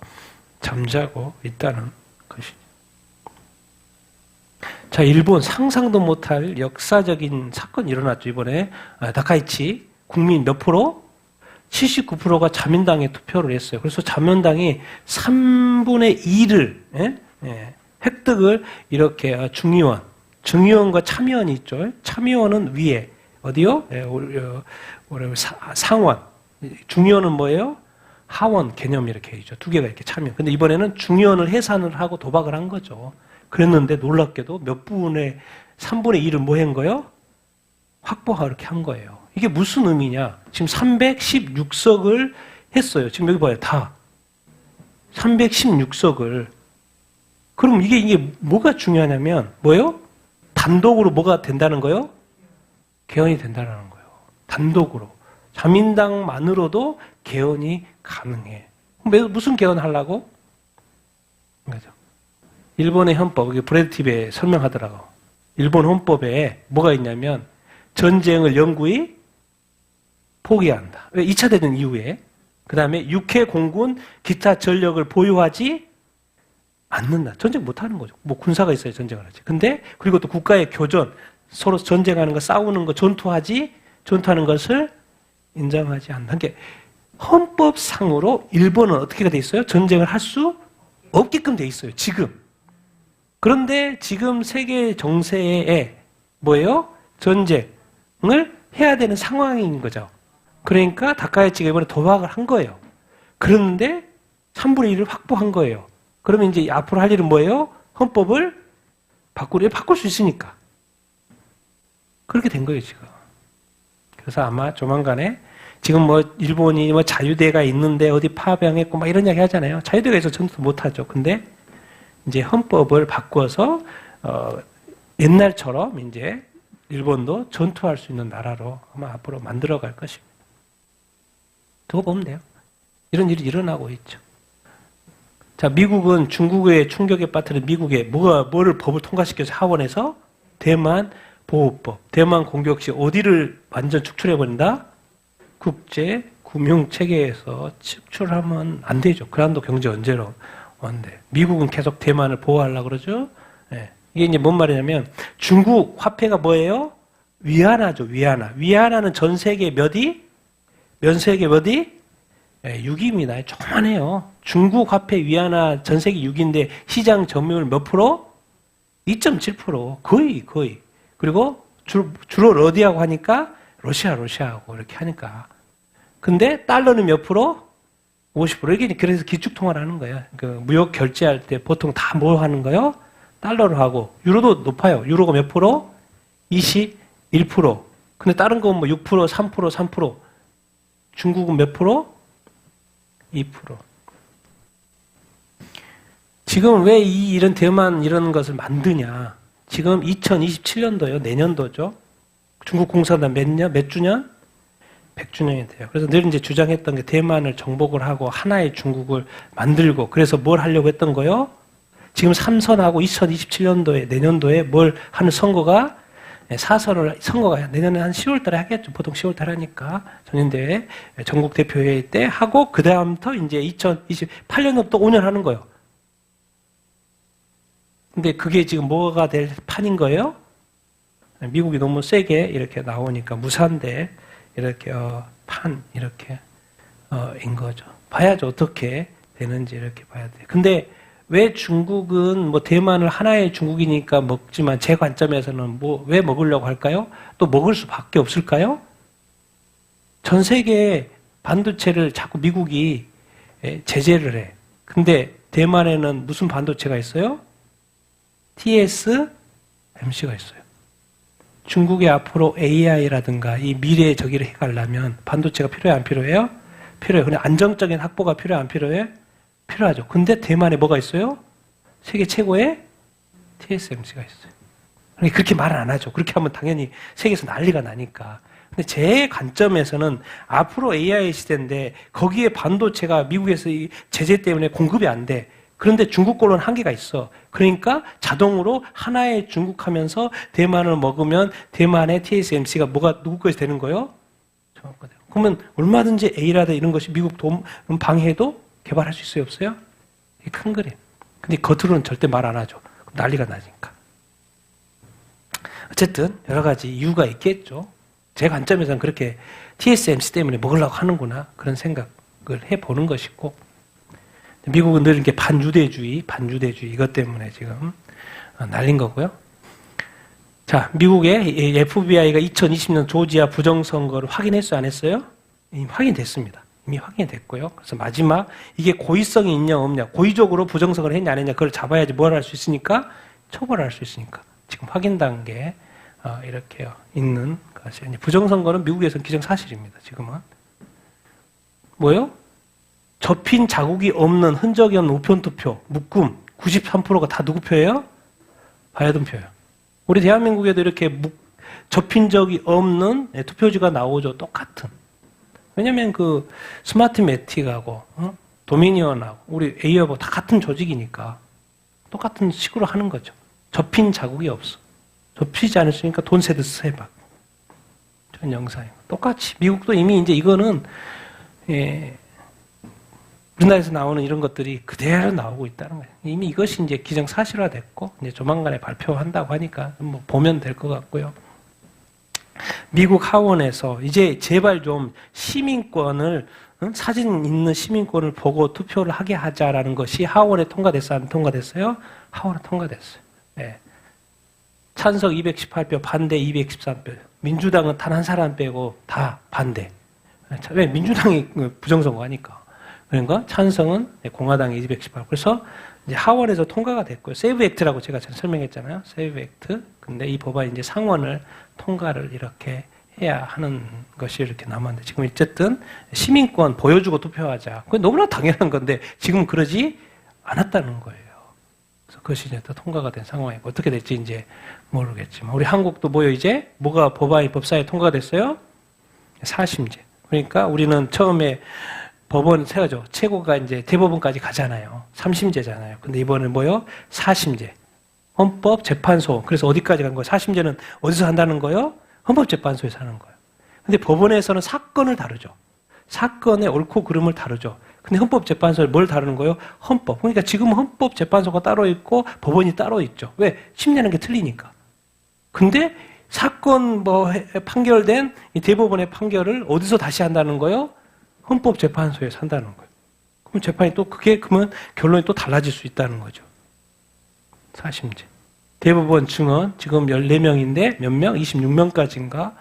A: 잠자고 있다는 것이죠. 자, 일본 상상도 못할 역사적인 사건이 일어났죠. 이번에 다카이치 국민 몇 프로? 79%가 자민당에 투표를 했어요. 그래서 자민당이 3분의 2를 획득을 이렇게 중의원과 참의원이 있죠. 참의원은 위에 어디요? 상원. 중의원은 뭐예요? 하원 개념 이렇게 있죠. 두 개가 이렇게 참여. 근데 이번에는 중의원을 해산을 하고 도박을 한 거죠. 그랬는데 놀랍게도 몇 분의 3분의 1을 뭐 한 거예요? 확보하고 이렇게 한 거예요. 이게 무슨 의미냐? 지금 316석을 했어요. 지금 여기 봐요. 다. 316석을. 그럼 이게 뭐가 중요하냐면 뭐예요? 단독으로 뭐가 된다는 거예요? 개헌이 된다는 거예요. 단독으로. 자민당만으로도 개헌이 가능해. 무슨 개헌하려고? 그죠? 일본의 헌법, 브래드 TV에 설명하더라고. 일본 헌법에 뭐가 있냐면 전쟁을 영구히 포기한다. 왜? 2차 대전 이후에. 그 다음에 육해 공군 기타 전력을 보유하지 않는다. 전쟁 못하는 거죠. 뭐 군사가 있어야 전쟁을 하지. 근데 그리고 또 국가의 교전, 서로 전쟁하는 거, 싸우는 거, 전투하는 것을 인정하지 않는 게 헌법상으로 일본은 어떻게 돼 있어요? 전쟁을 할 수 없게끔 돼 있어요. 지금. 그런데 지금 세계 정세에 뭐예요? 전쟁을 해야 되는 상황인 거죠. 그러니까 다카이치가 이번에 도박을 한 거예요. 그런데 3분의 1을 확보한 거예요. 그러면 이제 앞으로 할 일은 뭐예요? 헌법을 바꿀 수 있으니까. 그렇게 된 거예요, 지금. 그래서 아마 조만간에 지금 뭐 일본이 뭐 자유대가 있는데 어디 파병했고 막 이런 이야기 하잖아요. 자유대가 있어서 전투 못 하죠. 근데 이제 헌법을 바꿔서 옛날처럼 이제 일본도 전투할 수 있는 나라로 아마 앞으로 만들어갈 것입니다. 두고 보면 돼요. 이런 일이 일어나고 있죠. 자, 미국은 중국의 충격에 빠뜨린 미국에 뭐를 법을 통과시켜서 하원에서 대만 보호법, 대만 공격 시 어디를 완전 축출해버린다? 국제 금융 체계에서 축출하면 안 되죠. 그란도 경제 언제로 원대. 미국은 계속 대만을 보호하려고 그러죠. 네. 이게 이제 뭔 말이냐면 중국 화폐가 뭐예요? 위안화죠. 위안화는 전 세계 몇이? 면 세계 몇이? 네, 6위입니다. 조그만해요. 중국 화폐 위안화 전 세계 6위인데 시장 점유율 몇 프로? 2.7%. 거의. 그리고 주로 어디하고 하니까 러시아하고 이렇게 하니까. 근데 달러는 몇 프로? 50%. 이게 그래서 기축통화를 하는 거예요. 그 무역 결제할 때 보통 다 뭐 하는 거예요? 달러로 하고. 유로도 높아요. 유로가 몇 프로? 21%. 근데 다른 건 뭐 6%, 3%. 중국은 몇 프로? 2%. 지금 왜 이런 대만 이런 것을 만드냐? 지금 2027년도요. 내년도죠. 중국 공산당 몇 주년? 100주년이 돼요. 그래서 늘 이제 주장했던 게 대만을 정복을 하고 하나의 중국을 만들고 그래서 뭘 하려고 했던 거요? 지금 3선하고 2027년도에 내년도에 뭘 하는 선거가 선거가 내년에 한 10월 달에 하겠죠. 보통 10월 달에 하니까 전인대회 전국 대표회의 때 하고 그 다음부터 이제 2028년도 또 5년 하는 거예요. 근데 그게 지금 뭐가 될 판인 거예요? 미국이 너무 세게 이렇게 나오니까 무산대 이렇게 이렇게 인 거죠. 봐야죠. 어떻게 되는지 이렇게 봐야 돼요. 근데 왜 중국은 뭐 대만을 하나의 중국이니까 먹지만 제 관점에서는 왜 먹으려고 할까요? 또 먹을 수밖에 없을까요? 전 세계 반도체를 자꾸 미국이 제재를 해. 근데 대만에는 무슨 반도체가 있어요? TSMC가 있어요. 중국이 앞으로 AI라든가 이 미래의 저기를 해가려면 반도체가 필요해 안 필요해요? 필요해요. 근데 안정적인 확보가 필요해 안 필요해? 필요하죠. 근데 대만에 뭐가 있어요? 세계 최고의 TSMC가 있어요. 그러니까 그렇게 말은 안 하죠. 그렇게 하면 당연히 세계에서 난리가 나니까. 근데 제 관점에서는 앞으로 AI 시대인데 거기에 반도체가 미국에서 이 제재 때문에 공급이 안 돼. 그런데 중국 걸로는 한계가 있어. 그러니까 자동으로 하나의 중국 하면서 대만을 먹으면 대만의 TSMC가 뭐가 누구 것이 되는 거예요? 그러면 얼마든지 A라든 이런 것이 미국 돈 방해도 개발할 수 있어요? 없어요? 이게 큰 그림. 근데 겉으로는 절대 말 안 하죠. 난리가 나니까. 어쨌든 여러 가지 이유가 있겠죠. 제 관점에서는 그렇게 TSMC 때문에 먹으려고 하는구나 그런 생각을 해보는 것이고 미국은 늘 이렇게 반유대주의 이것 때문에 지금 날린 거고요. 자, 미국의 FBI가 2020년 조지아 부정선거를 확인했어요, 안 했어요? 이미 확인됐습니다. 이미 확인됐고요. 그래서 마지막 이게 고의성이 있냐 없냐, 고의적으로 부정선거를 했냐 안 했냐 그걸 잡아야지 뭘 할 수 있으니까 처벌할 수 있으니까 지금 확인 단계에 이렇게 있는 것이 부정선거는 미국에서는 기정사실입니다. 지금은 뭐요? 접힌 자국이 없는 흔적이 없는 우편투표, 묶음 93%가 다 누구 표예요? 바이든 표예요. 우리 대한민국에도 이렇게 접힌 적이 없는 투표지가 나오죠. 똑같은. 왜냐면 그 스마트매틱하고 도미니언하고 우리 A하고 다 같은 조직이니까 똑같은 식으로 하는 거죠. 접힌 자국이 없어. 접히지 않았으니까 돈 세듯 세박. 전 영상이고 똑같이 미국도 이미 이제 이거는 우리나라에서 나오는 이런 것들이 그대로 나오고 있다는 거예요. 이미 이것이 이제 기정사실화됐고, 이제 조만간에 발표한다고 하니까 뭐 보면 될 것 같고요. 미국 하원에서 이제 제발 좀 시민권을, 사진 있는 시민권을 보고 투표를 하게 하자라는 것이 하원에 통과됐어요? 안 통과됐어요? 하원에 통과됐어요. 네. 찬성 218표, 반대 213표. 민주당은 단 한 사람 빼고 다 반대. 왜? 민주당이 부정선거하니까. 그러니까 찬성은 공화당이 218. 그래서 이제 하원에서 통과가 됐고요. 세이브 액트라고 제가 잘 설명했잖아요. 세이브 액트. 근데 이 법안이 이제 상원을 통과를 이렇게 해야 하는 것이 이렇게 남았는데 지금 어쨌든 시민권 보여주고 투표하자. 그건 너무나 당연한 건데 지금 그러지 않았다는 거예요. 그래서 그것이 이제 또 통과가 된 상황이고 어떻게 될지 이제 모르겠지만 우리 한국도 뭐요 이제 뭐가 법안이 법사에 통과가 됐어요? 4심제. 그러니까 우리는 처음에 법원 세워죠. 최고가 이제 대법원까지 가잖아요. 3심제잖아요. 근데 이번에 뭐요? 4심제. 헌법재판소. 그래서 어디까지 간 거예요? 4심제는 어디서 한다는 거예요? 헌법재판소에서 하는 거예요. 근데 법원에서는 사건을 다루죠. 사건의 옳고 그름을 다루죠. 근데 헌법재판소는 뭘 다루는 거예요? 헌법. 그러니까 지금 헌법재판소가 따로 있고 법원이 따로 있죠. 왜? 심리하는 게 틀리니까. 근데 사건 판결된 이 대법원의 판결을 어디서 다시 한다는 거예요? 헌법재판소에서 한다는 거예요. 그럼 재판이 또 그러면 결론이 또 달라질 수 있다는 거죠. 4심제. 대법원 증언 지금 14명인데 몇 명? 26명까지인가?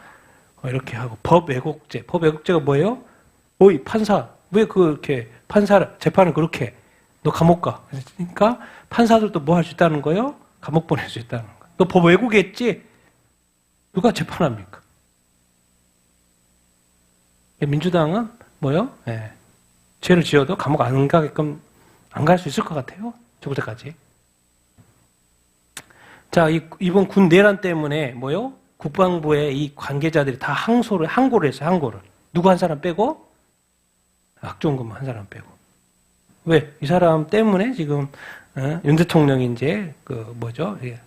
A: 이렇게 하고 법 왜곡죄. 법 왜곡죄가 뭐예요? 오이 판사 왜 그렇게 재판을 그렇게 너 감옥 가. 그러니까 판사들도 뭐 할 수 있다는 거예요? 감옥 보낼 수 있다는 거예요. 너 법 왜곡했지? 누가 재판합니까? 민주당은 뭐요? 네. 죄를 지어도 감옥 안 가게끔 안 갈 수 있을 것 같아요. 죽을 때까지. 자, 이번 군 내란 때문에 뭐요? 국방부의 이 관계자들이 다 항고를 했어요. 항고를. 누구 한 사람 빼고? 박종근 한 사람 빼고. 왜? 이 사람 때문에 지금 윤 대통령이 이제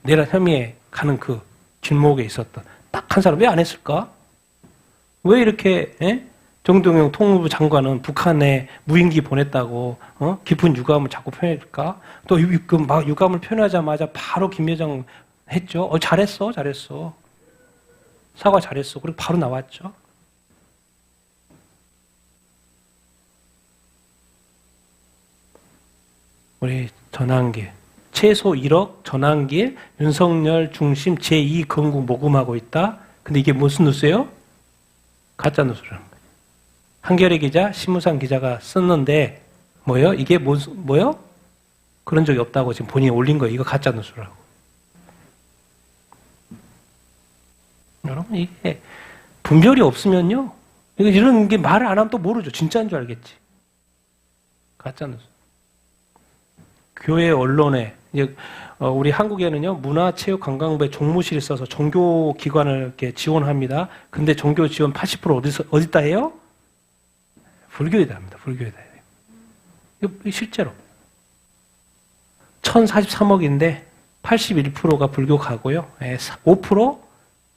A: 내란 혐의에 가는 그 길목에 있었던 딱 한 사람 왜 안 했을까? 왜 이렇게 정동영 통일부 장관은 북한에 무인기 보냈다고 깊은 유감을 자꾸 표현할까? 또 유감을 표현하자마자 바로 김여정 했죠. 잘했어. 사과 잘했어. 그리고 바로 나왔죠. 우리 전환길 최소 1억 전환길 윤석열 중심 제2건국 모금하고 있다. 근데 이게 무슨 뉴스예요? 가짜 뉴스라는 거예요. 한겨레 기자, 신무상 기자가 썼는데 뭐요? 이게 뭐요? 그런 적이 없다고 지금 본인이 올린 거예요. 이거 가짜 뉴스라고. 여러분, 이게 분별이 없으면요. 이런 게 말을 안 하면 또 모르죠. 진짜인 줄 알겠지. 가짜뉴스. 교회 언론에, 우리 한국에는요, 문화체육관광부에 종무실을 써서 종교기관을 이렇게 지원합니다. 근데 종교 지원 80% 어디다 해요? 불교에다 합니다. 불교에다 해요. 이거 실제로. 1043억인데 81%가 불교 가고요. 5%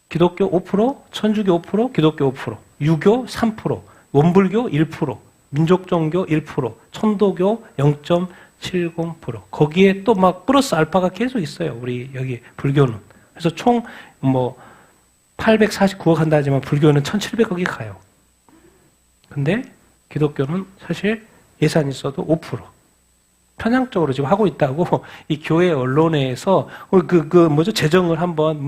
A: 기독교 5%, 천주교 5%, 기독교 5%, 유교 3%, 원불교 1%, 민족종교 1%, 천도교 0.70%. 거기에 또 막 플러스 알파가 계속 있어요. 우리 여기 불교는. 그래서 총 849억 한다 하지만 불교는 1700억이 가요. 근데 기독교는 사실 예산이 있어도 5%. 편향적으로 지금 하고 있다고 이 교회 언론에서 재정을 한번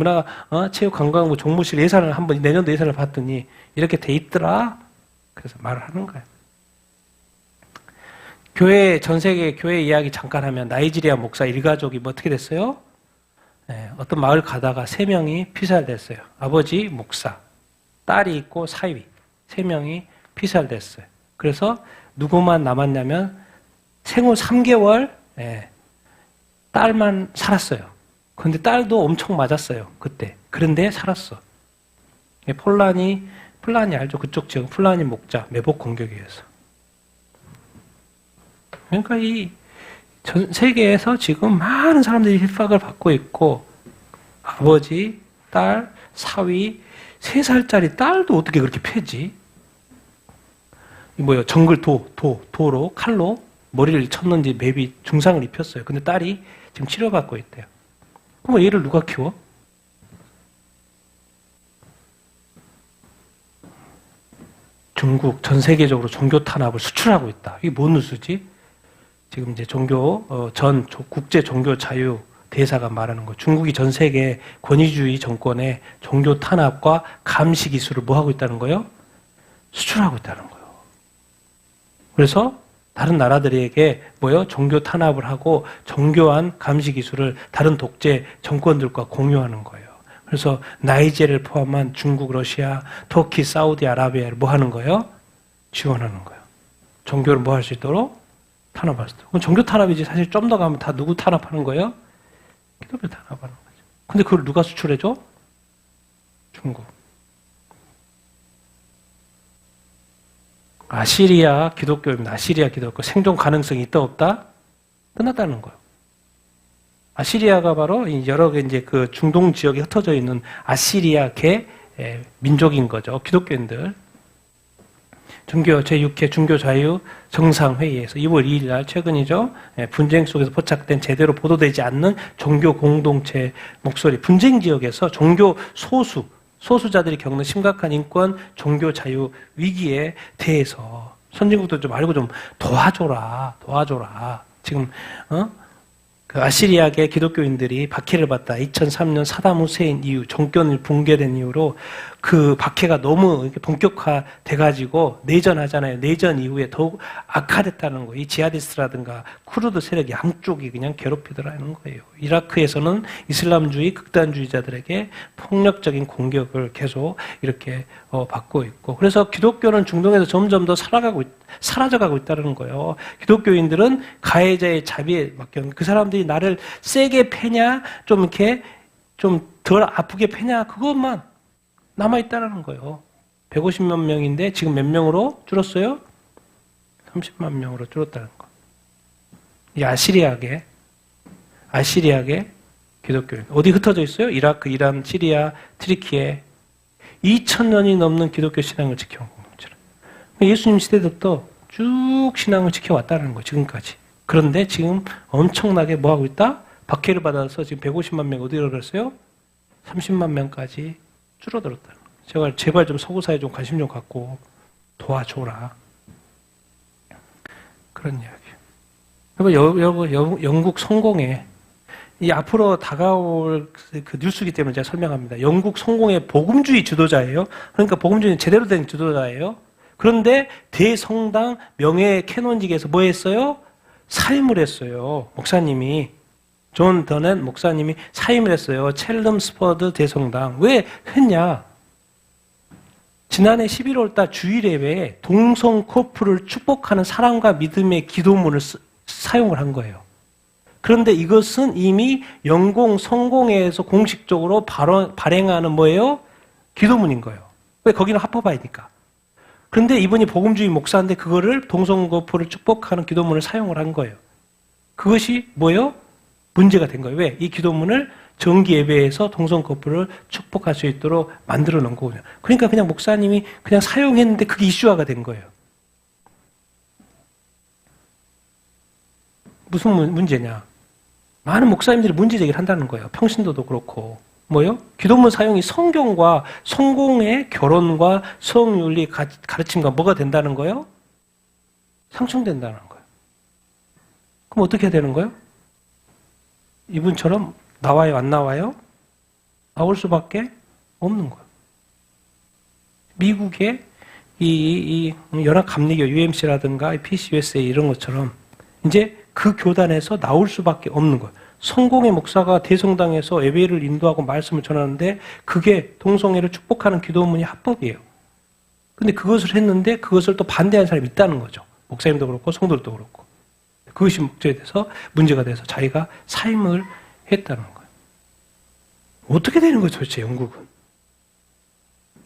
A: 체육관광부 종무실 예산을 한번 내년도 예산을 봤더니 이렇게 돼 있더라. 그래서 말을 하는 거예요. 교회 전 세계 교회 이야기 잠깐 하면 나이지리아 목사 일가족이 어떻게 됐어요? 어떤 마을 가다가 3명이 피살됐어요. 아버지 목사, 딸이 있고 사위 3명이 피살됐어요. 그래서 누구만 남았냐면 생후 3개월 딸만 살았어요. 그런데 딸도 엄청 맞았어요. 그때. 그런데 살았어. 폴라니 알죠? 그쪽 지역 폴라니 목자 매복 공격에 의해서. 그러니까 이 전 세계에서 지금 많은 사람들이 핍박을 받고 있고 아버지, 딸, 사위 3살짜리 딸도 어떻게 그렇게 패지? 정글 도로 칼로 머리를 쳤는지 맵이 중상을 입혔어요. 근데 딸이 지금 치료받고 있대요. 그럼 얘를 누가 키워? 중국 전 세계적으로 종교 탄압을 수출하고 있다. 이게 뭔 뉴스지? 지금 이제 국제 종교 자유 대사가 말하는 거. 중국이 전 세계 권위주의 정권의 종교 탄압과 감시 기술을 뭐 하고 있다는 거예요? 수출하고 있다는 거예요. 그래서 다른 나라들에게 종교 탄압을 하고 정교한 감시 기술을 다른 독재 정권들과 공유하는 거예요. 그래서 나이지리아를 포함한 중국, 러시아, 터키, 사우디아라비아를 뭐 하는 거예요? 지원하는 거예요. 종교를 뭐 할 수 있도록? 탄압할 수 있도록. 그럼 종교 탄압이지 사실 좀 더 가면 다 누구 탄압하는 거예요? 기독교 탄압하는 거죠. 근데 그걸 누가 수출해줘? 중국. 아시리아 기독교입니다. 아시리아 기독교 생존 가능성이 있다 없다? 끝났다는 거예요. 아시리아가 바로 여러 개 이제 그 중동 지역에 흩어져 있는 아시리아계 민족인 거죠. 기독교인들. 종교 제6회 종교자유 정상회의에서 2월 2일 날 최근이죠. 분쟁 속에서 포착된 제대로 보도되지 않는 종교 공동체 목소리. 분쟁 지역에서 종교 소수자들이 겪는 심각한 인권, 종교 자유 위기에 대해서 선진국도 좀 알고 좀 도와줘라. 지금 그 아시리아계 기독교인들이 박해를 받다. 2003년 사담 후세인 이후 정권이 붕괴된 이후로 그 박해가 너무 이렇게 본격화돼가지고 내전하잖아요. 내전 이후에 더욱 악화됐다는 거예요. 이 지하디스트라든가 쿠르드 세력 양쪽이 그냥 괴롭히더라는 거예요. 이라크에서는 이슬람주의 극단주의자들에게 폭력적인 공격을 계속 이렇게 받고 있고, 그래서 기독교는 중동에서 점점 더 사라져가고 있다는 거예요. 기독교인들은 가해자의 자비에 맡겨. 그 사람들이 나를 세게 패냐, 좀 이렇게 좀 덜 아프게 패냐, 그것만 남아있다는 거예요. 150만 명인데 지금 몇 명으로 줄었어요? 30만 명으로 줄었다는 거. 이 아시리아계 기독교인. 어디 흩어져 있어요? 이라크, 이란, 시리아, 트리키에 2000년이 넘는 기독교 신앙을 지켜온 공동체라. 예수님 시대부터 쭉 신앙을 지켜왔다는 거예요. 지금까지. 그런데 지금 엄청나게 뭐 하고 있다? 박해를 받아서 지금 150만 명 어디로 갔어요? 30만 명까지 줄어들었다는 거예요. 제발 좀 서구사에 좀 관심 좀 갖고 도와줘라. 그런 이야기예요. 여러분, 영국 성공에 이 앞으로 다가올 그 뉴스이기 때문에 제가 설명합니다. 영국 성공의 복음주의 지도자예요. 그러니까 복음주의는 제대로 된 지도자예요. 그런데 대성당 명예 캐논직에서 뭐 했어요? 사임을 했어요. 목사님이. 존 더넷 목사님이 사임을 했어요. 첼름스퍼드 대성당. 왜 했냐? 지난해 11월 달 주일예배에 동성 커플을 축복하는 사랑과 믿음의 기도문을 사용을 한 거예요. 그런데 이것은 이미 영공 성공회에서 공식적으로 발행하는 뭐예요? 기도문인 거예요. 왜? 거기는 합법화이니까. 그런데 이분이 복음주의 목사인데 그거를 동성 커플을 축복하는 기도문을 사용을 한 거예요. 그것이 뭐예요? 문제가 된 거예요. 왜? 이 기도문을 정기 예배에서 동성 커플을 축복할 수 있도록 만들어 놓은 거군요. 그러니까 그냥 목사님이 그냥 사용했는데 그게 이슈화가 된 거예요. 무슨 문제냐? 많은 목사님들이 문제 제기를 한다는 거예요. 평신도도 그렇고. 뭐요? 기도문 사용이 성경과 성공의 결혼과 성윤리 가르침과 뭐가 된다는 거예요? 상충된다는 거예요. 그럼 어떻게 해야 되는 거예요? 이분처럼 나와요, 안 나와요? 나올 수밖에 없는 거예요. 미국의 이 연합감리교 UMC라든가 PCUSA 이런 것처럼 이제 그 교단에서 나올 수밖에 없는 거예요. 성공의 목사가 대성당에서 예배를 인도하고 말씀을 전하는데 그게 동성애를 축복하는 기도문이 합법이에요. 근데 그것을 했는데 그것을 또 반대하는 사람이 있다는 거죠. 목사님도 그렇고 성도들도 그렇고. 그것이 문제가 돼서 자기가 사임을 했다는 거예요. 어떻게 되는 거예요, 도대체 영국은?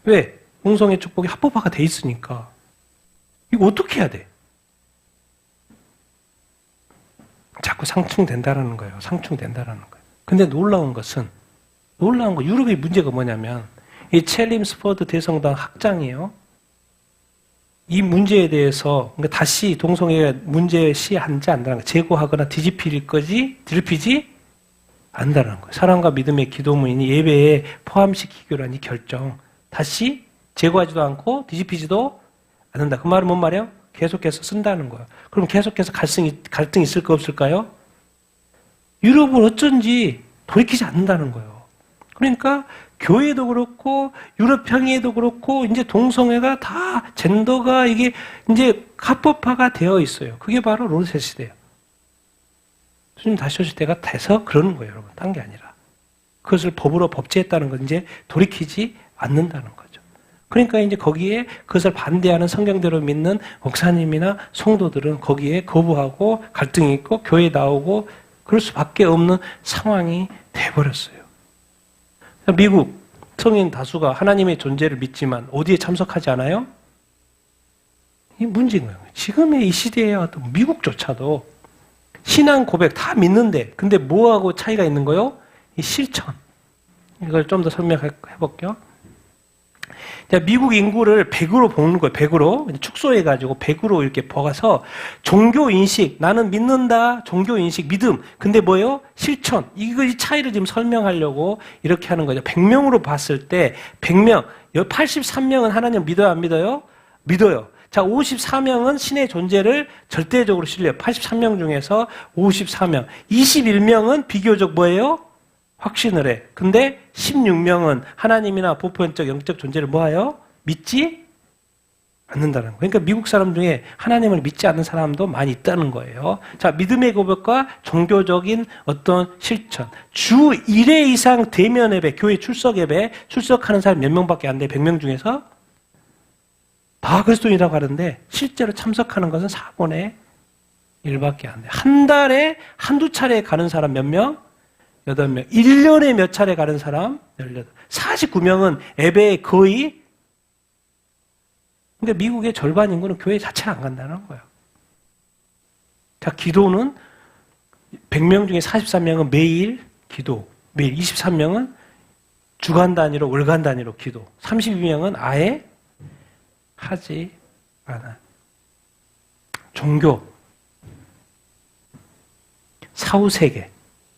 A: 왜? 동성애 축복이 합법화가 돼 있으니까. 이거 어떻게 해야 돼? 자꾸 상충된다라는 거예요. 상충된다라는 거예요. 근데 놀라운 거, 유럽의 문제가 뭐냐면, 이 첼림스퍼드 대성당 학장이에요. 이 문제에 대해서, 그러니까 다시 동성애 문제시한지 안다는 거예요. 제거하거나 뒤집히지 안다는 거예요. 사랑과 믿음의 기도문이니 예배에 포함시키기로 한 이 결정. 다시 제거하지도 않고 뒤집히지도 않는다. 그 말은 뭔 말이에요? 계속해서 쓴다는 거예요. 그럼 계속해서 갈등이 있을까 없을까요? 유럽은 어쩐지 돌이키지 않는다는 거예요. 그러니까 교회도 그렇고 유럽 평의회도 그렇고 이제 동성애가 다 젠더가 이게 이제 합법화가 되어 있어요. 그게 바로 롯의 시대예요. 주님 다시 오실 때가 돼서 그러는 거예요, 여러분. 딴 게 아니라. 그것을 법으로 법제했다는 건 이제 돌이키지 않는다는 거죠. 그러니까 이제 거기에 그것을 반대하는 성경대로 믿는 목사님이나 성도들은 거기에 거부하고 갈등이 있고 교회에 나오고 그럴 수밖에 없는 상황이 돼버렸어요. 미국 성인 다수가 하나님의 존재를 믿지만 어디에 참석하지 않아요? 이 문제인 거예요. 지금의 이 시대에 어떤 미국조차도 신앙 고백 다 믿는데 근데 뭐하고 차이가 있는 거요? 이 실천. 이걸 좀 더 설명해 볼게요. 미국 인구를 100으로 볶는 거예요. 100으로. 축소해가지고 100으로 이렇게 볶아서 종교인식, 나는 믿는다. 종교인식, 믿음. 근데 뭐예요? 실천. 이 차이를 지금 설명하려고 이렇게 하는 거죠. 100명으로 봤을 때 100명, 83명은 하나님 믿어요? 안 믿어요? 믿어요. 자, 54명은 신의 존재를 절대적으로 신뢰해요. 83명 중에서 54명. 21명은 비교적 뭐예요? 확신을 해. 근데 16명은 하나님이나 보편적 영적 존재를 뭐하여? 믿지 않는다는 거예요. 그러니까 미국 사람 중에 하나님을 믿지 않는 사람도 많이 있다는 거예요. 자, 믿음의 고백과 종교적인 어떤 실천. 주 1회 이상 대면 예배, 교회 출석 예배, 출석하는 사람 몇 명밖에 안 돼? 100명 중에서? 다 그리스도인이라고 하는데 실제로 참석하는 것은 4분의 1밖에 안 돼. 한 달에 한두 차례 가는 사람 몇 명? 8명. 1년에 몇 차례 가는 사람? 18. 49명은 예배에 거의. 근데 미국의 절반 인구는 교회 자체를 안 간다는 거예요. 자, 기도는 100명 중에 43명은 매일 기도. 매일 23명은 주간 단위로, 월간 단위로 기도. 32명은 아예 하지 않아요. 종교. 사후세계.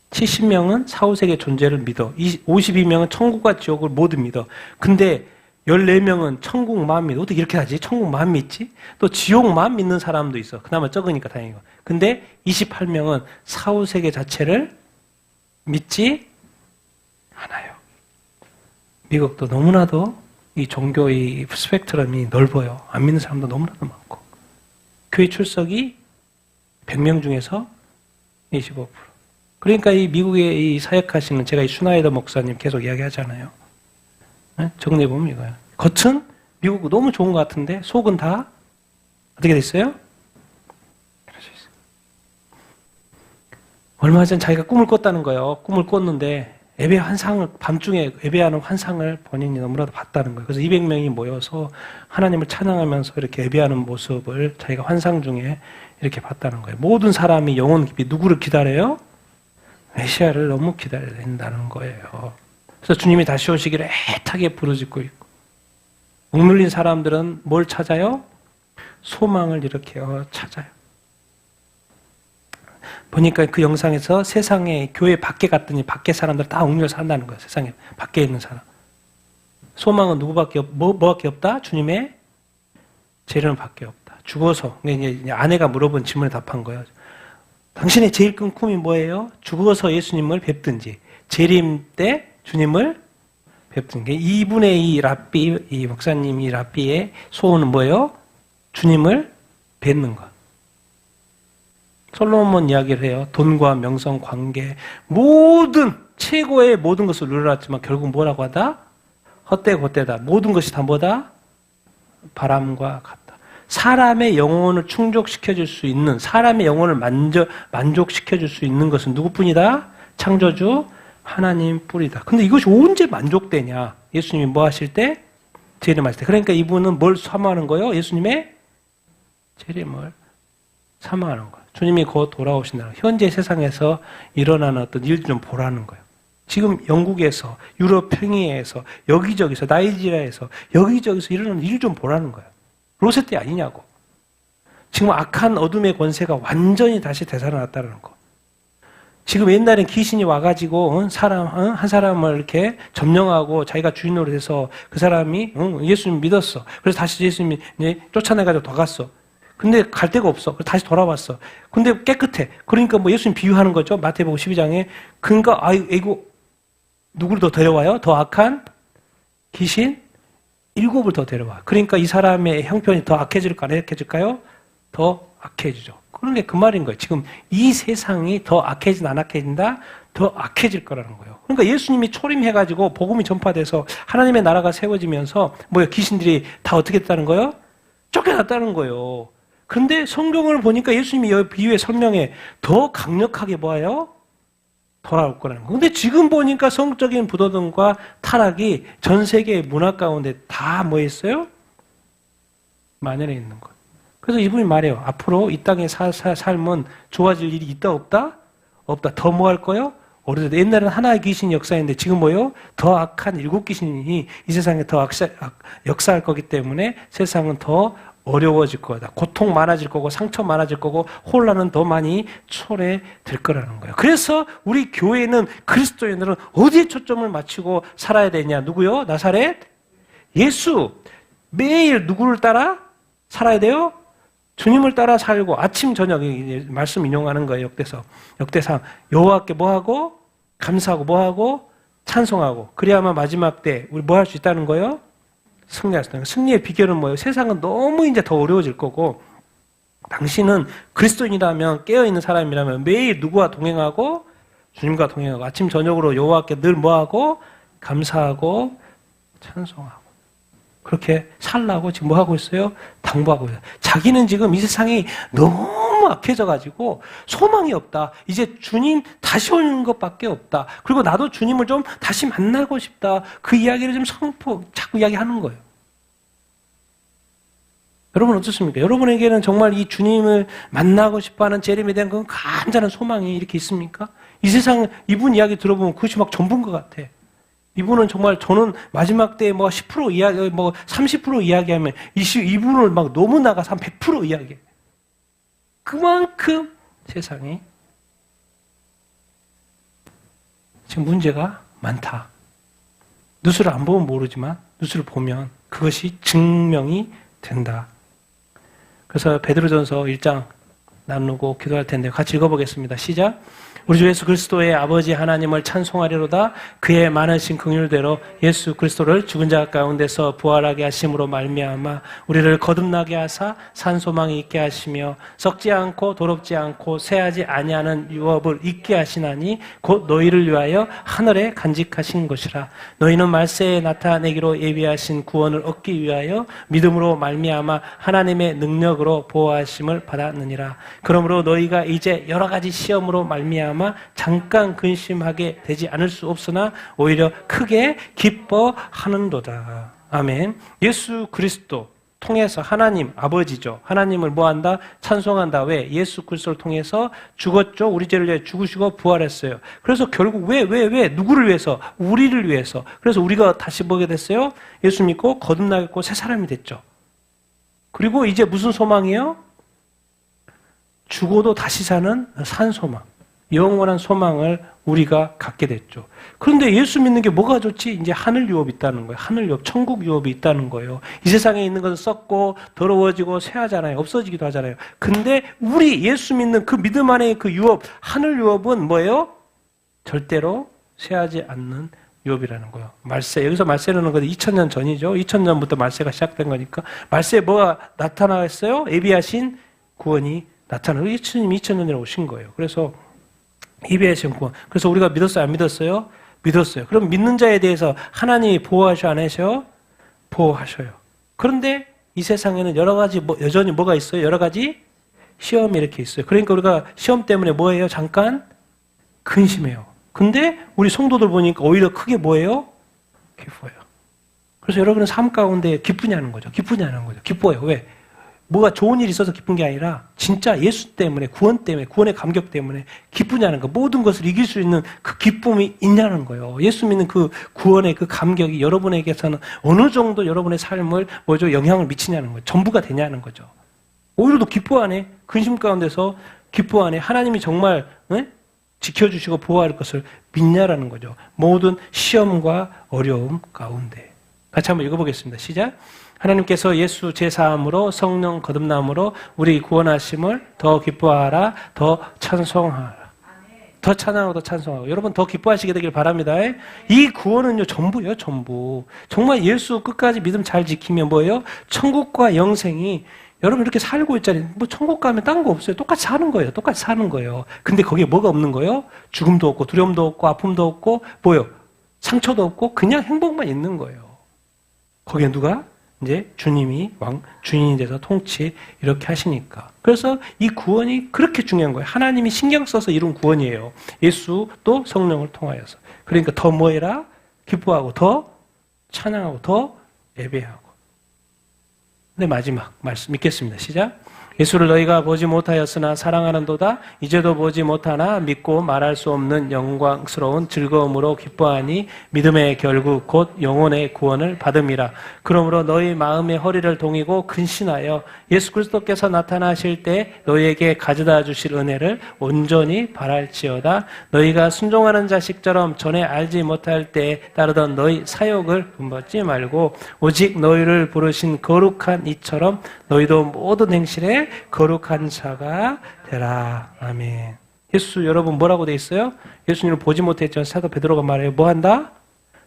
A: 70명은 사후세계 존재를 믿어. 52명은 천국과 지옥을 모두 믿어. 근데 14명은 천국만 믿어. 어떻게 이렇게 하지? 천국만 믿지? 또 지옥만 믿는 사람도 있어. 그나마 적으니까 다행이고. 근데 28명은 사후세계 자체를 믿지 않아요. 미국도 너무나도 이 종교의 스펙트럼이 넓어요. 안 믿는 사람도 너무나도 많고. 교회 출석이 100명 중에서 25%. 그러니까 이 미국의 이 사역하시는 제가 이 슈나이더 목사님 계속 이야기하잖아요. 정리해보면 이거예요. 겉은 미국 너무 좋은 것 같은데 속은 다 어떻게 됐어요? 얼마 전 자기가 꿈을 꿨다는 거예요. 꿈을 꿨는데 예배 환상을 밤중에 예배하는 환상을 본인이 너무나도 봤다는 거예요. 그래서 200명이 모여서 하나님을 찬양하면서 이렇게 예배하는 모습을 자기가 환상 중에 이렇게 봤다는 거예요. 모든 사람이 영혼 깊이 누구를 기다려요? 메시아를 너무 기다려야 된다는 거예요. 그래서 주님이 다시 오시기를 애타게 부르짖고 있고, 억눌린 사람들은 뭘 찾아요? 소망을 이렇게 찾아요. 보니까 그 영상에서 세상에 교회 밖에 갔더니 밖에 사람들 다 억눌려서 산다는 거예요. 세상에 밖에 있는 사람. 소망은 누구밖에 뭐밖에 없다? 주님의 재림은 밖에 없다. 죽어서 이제 아내가 물어본 질문에 답한 거예요. 당신의 제일 큰 꿈이 뭐예요? 죽어서 예수님을 뵙든지 재림 때 주님을 뵙든지. 이분의 이 랍비, 이 목사님 이 랍비의 소원은 뭐예요? 주님을 뵙는 것. 솔로몬 이야기를 해요. 돈과 명성, 관계, 모든 최고의 모든 것을 누려놨지만 결국 뭐라고 하다? 헛되다. 모든 것이 다 뭐다? 바람과 같다. 사람의 영혼을 충족시켜줄 수 있는, 사람의 영혼을 만족시켜줄 수 있는 것은 누구뿐이다? 창조주 하나님 뿐이다. 근데 이것이 언제 만족되냐? 예수님이 뭐 하실 때? 재림하실 때. 그러니까 이분은 뭘 사모하는 거예요? 예수님의 재림을 사모하는 거예요. 주님이 곧 돌아오신다는 거예요. 현재 세상에서 일어나는 어떤 일들 좀 보라는 거예요. 지금 영국에서, 유럽 평야에서, 여기저기서, 나이지리아에서, 여기저기서 일어나는 일 좀 보라는 거예요. 로세때 아니냐고. 지금 악한 어둠의 권세가 완전히 다시 되살아났다는 거. 지금 옛날엔 귀신이 와가지고 한 사람을 이렇게 점령하고 자기가 주인으로 돼서 그 사람이 예수님 믿었어. 그래서 다시 예수님이 쫓아내가지고 더 갔어. 근데 갈 데가 없어. 그래서 다시 돌아왔어. 근데 깨끗해. 그러니까 뭐 예수님 비유하는 거죠. 마태복음 12장에. 그러니까 이거 누구를 더 데려와요? 더 악한 귀신 7을 더 데려와. 그러니까 이 사람의 형편이 더 악해질까 안 악해질까요? 더 악해지죠. 그런 게 그 말인 거예요. 지금 이 세상이 더 악해진다, 안 악해진다? 더 악해질 거라는 거예요. 그러니까 예수님이 초림해가지고 복음이 전파돼서 하나님의 나라가 세워지면서 귀신들이 다 어떻게 됐다는 거예요? 쫓겨났다는 거예요. 근데 성경을 보니까 예수님이 이 비유에 설명해 더 강력하게 뭐예요? 돌아올 거라는 거예요. 근데 지금 보니까 성적인 부도덕과 타락이 전 세계의 문화 가운데 다 뭐 했어요? 만연해 있는 거예요. 그래서 이분이 말해요. 앞으로 이 땅의 삶은 좋아질 일이 있다 없다? 없다. 더 뭐 할 거예요? 오래돼도 옛날에는 하나의 귀신 역사인데 지금 뭐예요? 더 악한 7 귀신이 이 세상에 더 역사할 거기 때문에 세상은 더 어려워질 거다. 고통 많아질 거고 상처 많아질 거고 혼란은 더 많이 초래될 거라는 거예요. 그래서 우리 교회는 그리스도인들은 어디에 초점을 맞추고 살아야 되냐? 누구요? 나사렛? 예수. 매일 누구를 따라 살아야 돼요? 주님을 따라 살고 아침 저녁 말씀 인용하는 거예요. 역대상 여호와께 뭐하고? 감사하고 뭐하고? 찬송하고. 그래야만 마지막 때 우리 뭐 할 수 있다는 거예요? 승리할 수 있다는 거예요. 승리의 비결은 뭐예요? 세상은 너무 이제 더 어려워질 거고 당신은 그리스도인이라면 깨어있는 사람이라면 매일 누구와 동행하고? 주님과 동행하고 아침 저녁으로 여호와께 늘 뭐하고? 감사하고 찬송하고 그렇게 살라고 지금 뭐 하고 있어요? 당부하고 있어요. 자기는 지금 이 세상이 너무 악해져가지고 소망이 없다. 이제 주님 다시 오는 것밖에 없다. 그리고 나도 주님을 좀 다시 만나고 싶다. 그 이야기를 좀 자꾸 이야기하는 거예요. 여러분 어떻습니까? 여러분에게는 정말 이 주님을 만나고 싶어하는 재림에 대한 그 간절한 소망이 이렇게 있습니까? 이 세상 이분 이야기 들어보면 그것이 막 전부인 것 같아. 이분은 정말 저는 마지막 때 10% 이야기, 30% 이야기하면 이분을 막 너무 나가서 한 100% 이야기해. 그만큼 세상이 지금 문제가 많다. 뉴스를 안 보면 모르지만 뉴스를 보면 그것이 증명이 된다. 그래서 베드로전서 1장 나누고 기도할 텐데 같이 읽어보겠습니다. 시작. 우리 주 예수 그리스도의 아버지 하나님을 찬송하리로다. 그의 많으신 긍휼대로 예수 그리스도를 죽은 자 가운데서 부활하게 하심으로 말미암아 우리를 거듭나게 하사 산소망이 있게 하시며 썩지 않고 더럽지 않고 쇠하지 아니하는 유업을 있게 하시나니 곧 너희를 위하여 하늘에 간직하신 것이라. 너희는 말세에 나타내기로 예비하신 구원을 얻기 위하여 믿음으로 말미암아 하나님의 능력으로 보호하심을 받았느니라. 그러므로 너희가 이제 여러 가지 시험으로 말미암아 잠깐 근심하게 되지 않을 수 없으나 오히려 크게 기뻐하는도다. 아멘. 예수 그리스도 통해서 하나님 아버지죠. 하나님을 뭐한다? 찬송한다. 왜? 예수 그리스도를 통해서 죽었죠. 우리 죄를 위해 죽으시고 부활했어요. 그래서 결국 왜? 누구를 위해서? 우리를 위해서. 그래서 우리가 다시 보게 됐어요. 예수 믿고 거듭나겠고 새 사람이 됐죠. 그리고 이제 무슨 소망이에요? 죽어도 다시 사는 산 소망. 영원한 소망을 우리가 갖게 됐죠. 그런데 예수 믿는 게 뭐가 좋지? 이제 하늘 유업이 있다는 거예요. 하늘 유업, 천국 유업이 있다는 거예요. 이 세상에 있는 것은 썩고 더러워지고 쇠하잖아요. 없어지기도 하잖아요. 근데 우리 예수 믿는 그 믿음 안에 그 유업, 하늘 유업은 뭐예요? 절대로 쇠하지 않는 유업이라는 거예요. 말세, 여기서 말세라는 건 2000년 전이죠. 2000년부터 말세가 시작된 거니까. 말세에 뭐가 나타나겠어요? 예비하신 구원이 나타나고 예수님이 2000년에 오신 거예요. 그래서 예비하신 구원. 그래서 우리가 믿었어요? 안 믿었어요? 믿었어요. 그럼 믿는 자에 대해서 하나님이 보호하셔 안 하셔요? 보호하셔요. 그런데 이 세상에는 여러 가지 여전히 뭐가 있어요? 여러 가지 시험이 이렇게 있어요. 그러니까 우리가 시험 때문에 뭐예요? 잠깐 근심해요. 근데 우리 성도들 보니까 오히려 크게 뭐예요? 기뻐요. 그래서 여러분은 삶 가운데 기쁘냐는 거죠. 기쁘냐는 거죠. 기뻐요. 왜? 뭐가 좋은 일이 있어서 기쁜 게 아니라 진짜 예수 때문에, 구원 때문에, 구원의 감격 때문에 기쁘냐는 거. 모든 것을 이길 수 있는 그 기쁨이 있냐는 거예요. 예수 믿는 그 구원의 그 감격이 여러분에게서는 어느 정도 여러분의 삶을 영향을 미치냐는 거예요. 전부가 되냐는 거죠. 오히려 더 기뻐하네. 근심 가운데서 기뻐하네. 하나님이 정말 지켜주시고 보호할 것을 믿냐라는 거죠. 모든 시험과 어려움 가운데. 같이 한번 읽어보겠습니다. 시작. 하나님께서 예수 제사함으로 성령 거듭남으로 우리 구원하심을 더 기뻐하라, 더 찬송하라. 더 찬양하고 더 찬송하고. 여러분 더 기뻐하시게 되길 바랍니다. 이 구원은요 전부예요. 전부. 정말 예수 끝까지 믿음 잘 지키면 뭐예요? 천국과 영생이 여러분 이렇게 살고 있잖아요. 뭐 천국 가면 딴 거 없어요. 똑같이 사는 거예요. 똑같이 사는 거예요. 근데 거기에 뭐가 없는 거예요? 죽음도 없고 두려움도 없고 아픔도 없고 뭐예요? 상처도 없고 그냥 행복만 있는 거예요. 거기에 누가? 이제 주님이 주인이 돼서 통치 이렇게 하시니까. 그래서 이 구원이 그렇게 중요한 거예요. 하나님이 신경 써서 이룬 구원이에요. 예수 또 성령을 통하여서. 그러니까 더 뭐해라? 기뻐하고 더 찬양하고 더 예배하고. 네, 마지막 말씀 읽겠습니다. 시작. 예수를 너희가 보지 못하였으나 사랑하는도다. 이제도 보지 못하나 믿고 말할 수 없는 영광스러운 즐거움으로 기뻐하니 믿음의 결국 곧 영혼의 구원을 받음이라. 그러므로 너희 마음의 허리를 동이고 근신하여 예수 그리스도께서 나타나실 때 너희에게 가져다 주실 은혜를 온전히 바랄지어다. 너희가 순종하는 자식처럼 전에 알지 못할 때 따르던 너희 사욕을 본받지 말고 오직 너희를 부르신 거룩한 이처럼 너희도 모든 행실에 거룩한 자가 되라. 아멘. 예수 여러분 뭐라고 돼 있어요? 예수님을 보지 못했지만 사도 베드로가 말해요. 뭐 한다?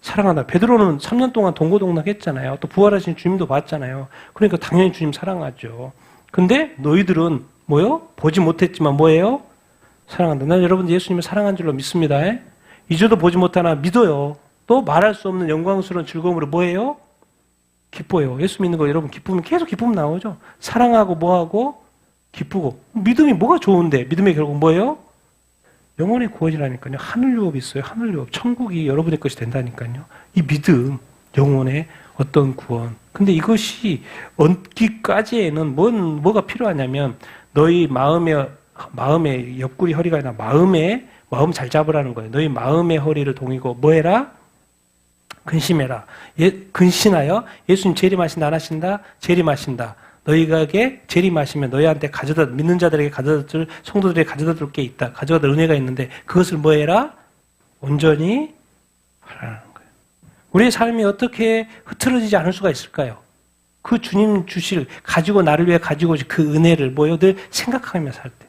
A: 사랑한다. 베드로는 3년 동안 동고동락했잖아요. 또 부활하신 주님도 봤잖아요. 그러니까 당연히 주님 사랑하죠. 근데 너희들은 뭐요? 보지 못했지만 뭐예요? 사랑한다. 난 여러분 예수님을 사랑한 줄로 믿습니다. 이제도 보지 못하나 믿어요. 또 말할 수 없는 영광스러운 즐거움으로 뭐예요? 기뻐요. 예수 믿는 거 여러분 기쁘면 계속 기쁨 나오죠. 사랑하고 뭐하고 기쁘고. 믿음이 뭐가 좋은데 믿음의 결국 뭐예요? 영혼의 구원이라니까요. 하늘 유업이 있어요. 하늘 유업. 천국이 여러분의 것이 된다니까요. 이 믿음, 영혼의 어떤 구원. 근데 이것이 얻기까지에는 뭐가 필요하냐면 너희 마음의 옆구리 허리가 아니라 마음 잘 잡으라는 거예요. 너희 마음의 허리를 동이고 뭐 해라? 근심해라. 근신하여 예수님 재림하신다 안 하신다? 재림하신다. 너희에게 재림하시면 너희한테 믿는 자들에게 가져다 줄 성도들에게 가져다 줄 게 있다. 가져다 줄 은혜가 있는데 그것을 뭐 해라? 온전히 하라는 거예요. 우리의 삶이 어떻게 흐트러지지 않을 수가 있을까요? 그 주님 주실 가지고 나를 위해 가지고 오실 그 은혜를 늘 생각하며 살 때.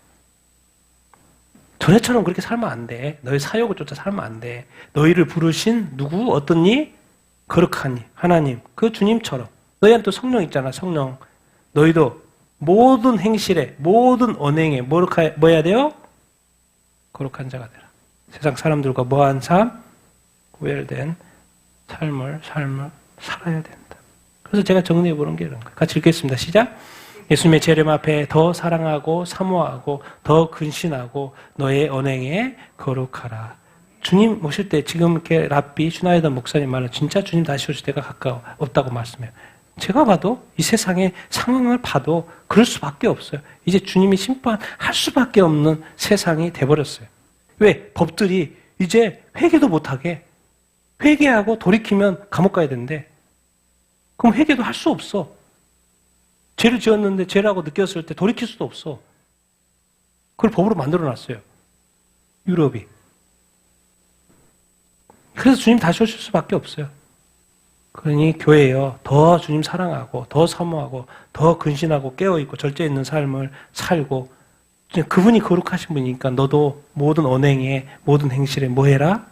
A: 전에처럼 그렇게 살면 안 돼. 너희 사욕을 쫓아 살면 안 돼. 너희를 부르신 누구? 어떤 이? 거룩한 이. 하나님. 그 주님처럼. 너희한테 또 성령 있잖아. 성령. 너희도 모든 행실에 모든 언행에 뭐 해야 돼요? 거룩한 자가 되라. 세상 사람들과 뭐한 삶? 구별된 삶을 살아야 된다. 그래서 제가 정리해 보는 게 이런 거예요. 같이 읽겠습니다. 시작. 예수님의 재림 앞에 더 사랑하고 사모하고 더 근신하고 너의 언행에 거룩하라. 주님 오실 때 지금 이렇게 랍비 슈나이더 목사님 말은 진짜 주님 다시 오실 때가 가까워 없다고 말씀해요. 제가 봐도 이 세상의 상황을 봐도 그럴 수밖에 없어요. 이제 주님이 심판할 수밖에 없는 세상이 돼버렸어요. 왜? 법들이 이제 회개도 못하게 회개하고 돌이키면 감옥 가야 되는데 그럼 회개도 할 수 없어. 죄를 지었는데 죄라고 느꼈을 때 돌이킬 수도 없어. 그걸 법으로 만들어놨어요. 유럽이. 그래서 주님 다시 오실 수밖에 없어요. 그러니 교회요. 더 주님 사랑하고 더 사모하고 더 근신하고 깨어있고 절제 있는 삶을 살고 그분이 거룩하신 분이니까 너도 모든 언행에 모든 행실에 뭐 해라?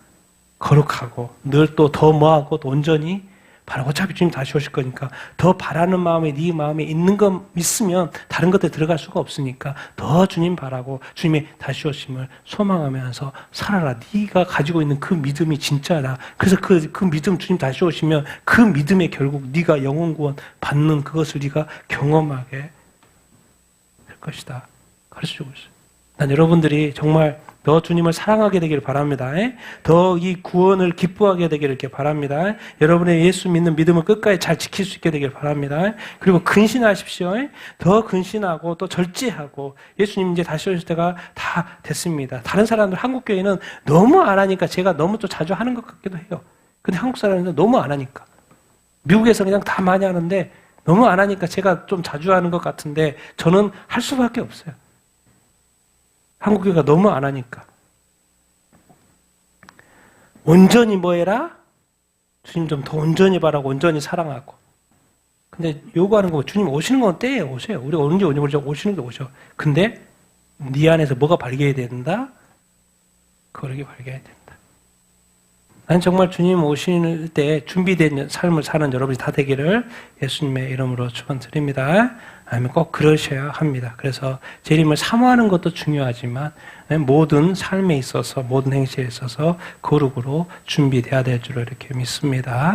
A: 거룩하고 늘 또 더 뭐하고 또 온전히 바라고 어차피 주님 다시 오실 거니까 더 바라는 마음이 네 마음에 있는 거 있으면 다른 것들 들어갈 수가 없으니까 더 주님 바라고 주님의 다시 오심을 소망하면서 살아라. 네가 가지고 있는 그 믿음이 진짜라. 그래서 그 믿음 주님 다시 오시면 그 믿음에 결국 네가 영혼 구원 받는 그것을 네가 경험하게 될 것이다. 가르쳐주고 있어요. 난 여러분들이 정말 더 주님을 사랑하게 되기를 바랍니다. 더 이 구원을 기뻐하게 되기를 이렇게 바랍니다. 여러분의 예수 믿는 믿음을 끝까지 잘 지킬 수 있게 되기를 바랍니다. 그리고 근신하십시오. 더 근신하고 또 절제하고 예수님 이제 다시 오실 때가 다 됐습니다. 다른 사람들 한국교회는 너무 안 하니까 제가 너무 또 자주 하는 것 같기도 해요. 근데 한국 사람들은 너무 안 하니까. 미국에서 그냥 다 많이 하는데 너무 안 하니까 제가 좀 자주 하는 것 같은데 저는 할 수밖에 없어요. 한국교회가 너무 안 하니까. 온전히 뭐 해라? 주님 좀 더 온전히 바라고 온전히 사랑하고. 근데 요구하는 거 주님 오시는 건 때에 오세요. 우리가 언제 오시는 게 오셔. 근데 네 안에서 뭐가 발견해야 된다? 거룩이 발견해야 된다. 난 정말 주님 오실 때 준비된 삶을 사는 여러분이 다 되기를 예수님의 이름으로 축원드립니다. 아니면 꼭 그러셔야 합니다. 그래서 재림을 사모하는 것도 중요하지만 모든 삶에 있어서 모든 행실에 있어서 거룩으로 준비돼야 될 줄로 이렇게 믿습니다.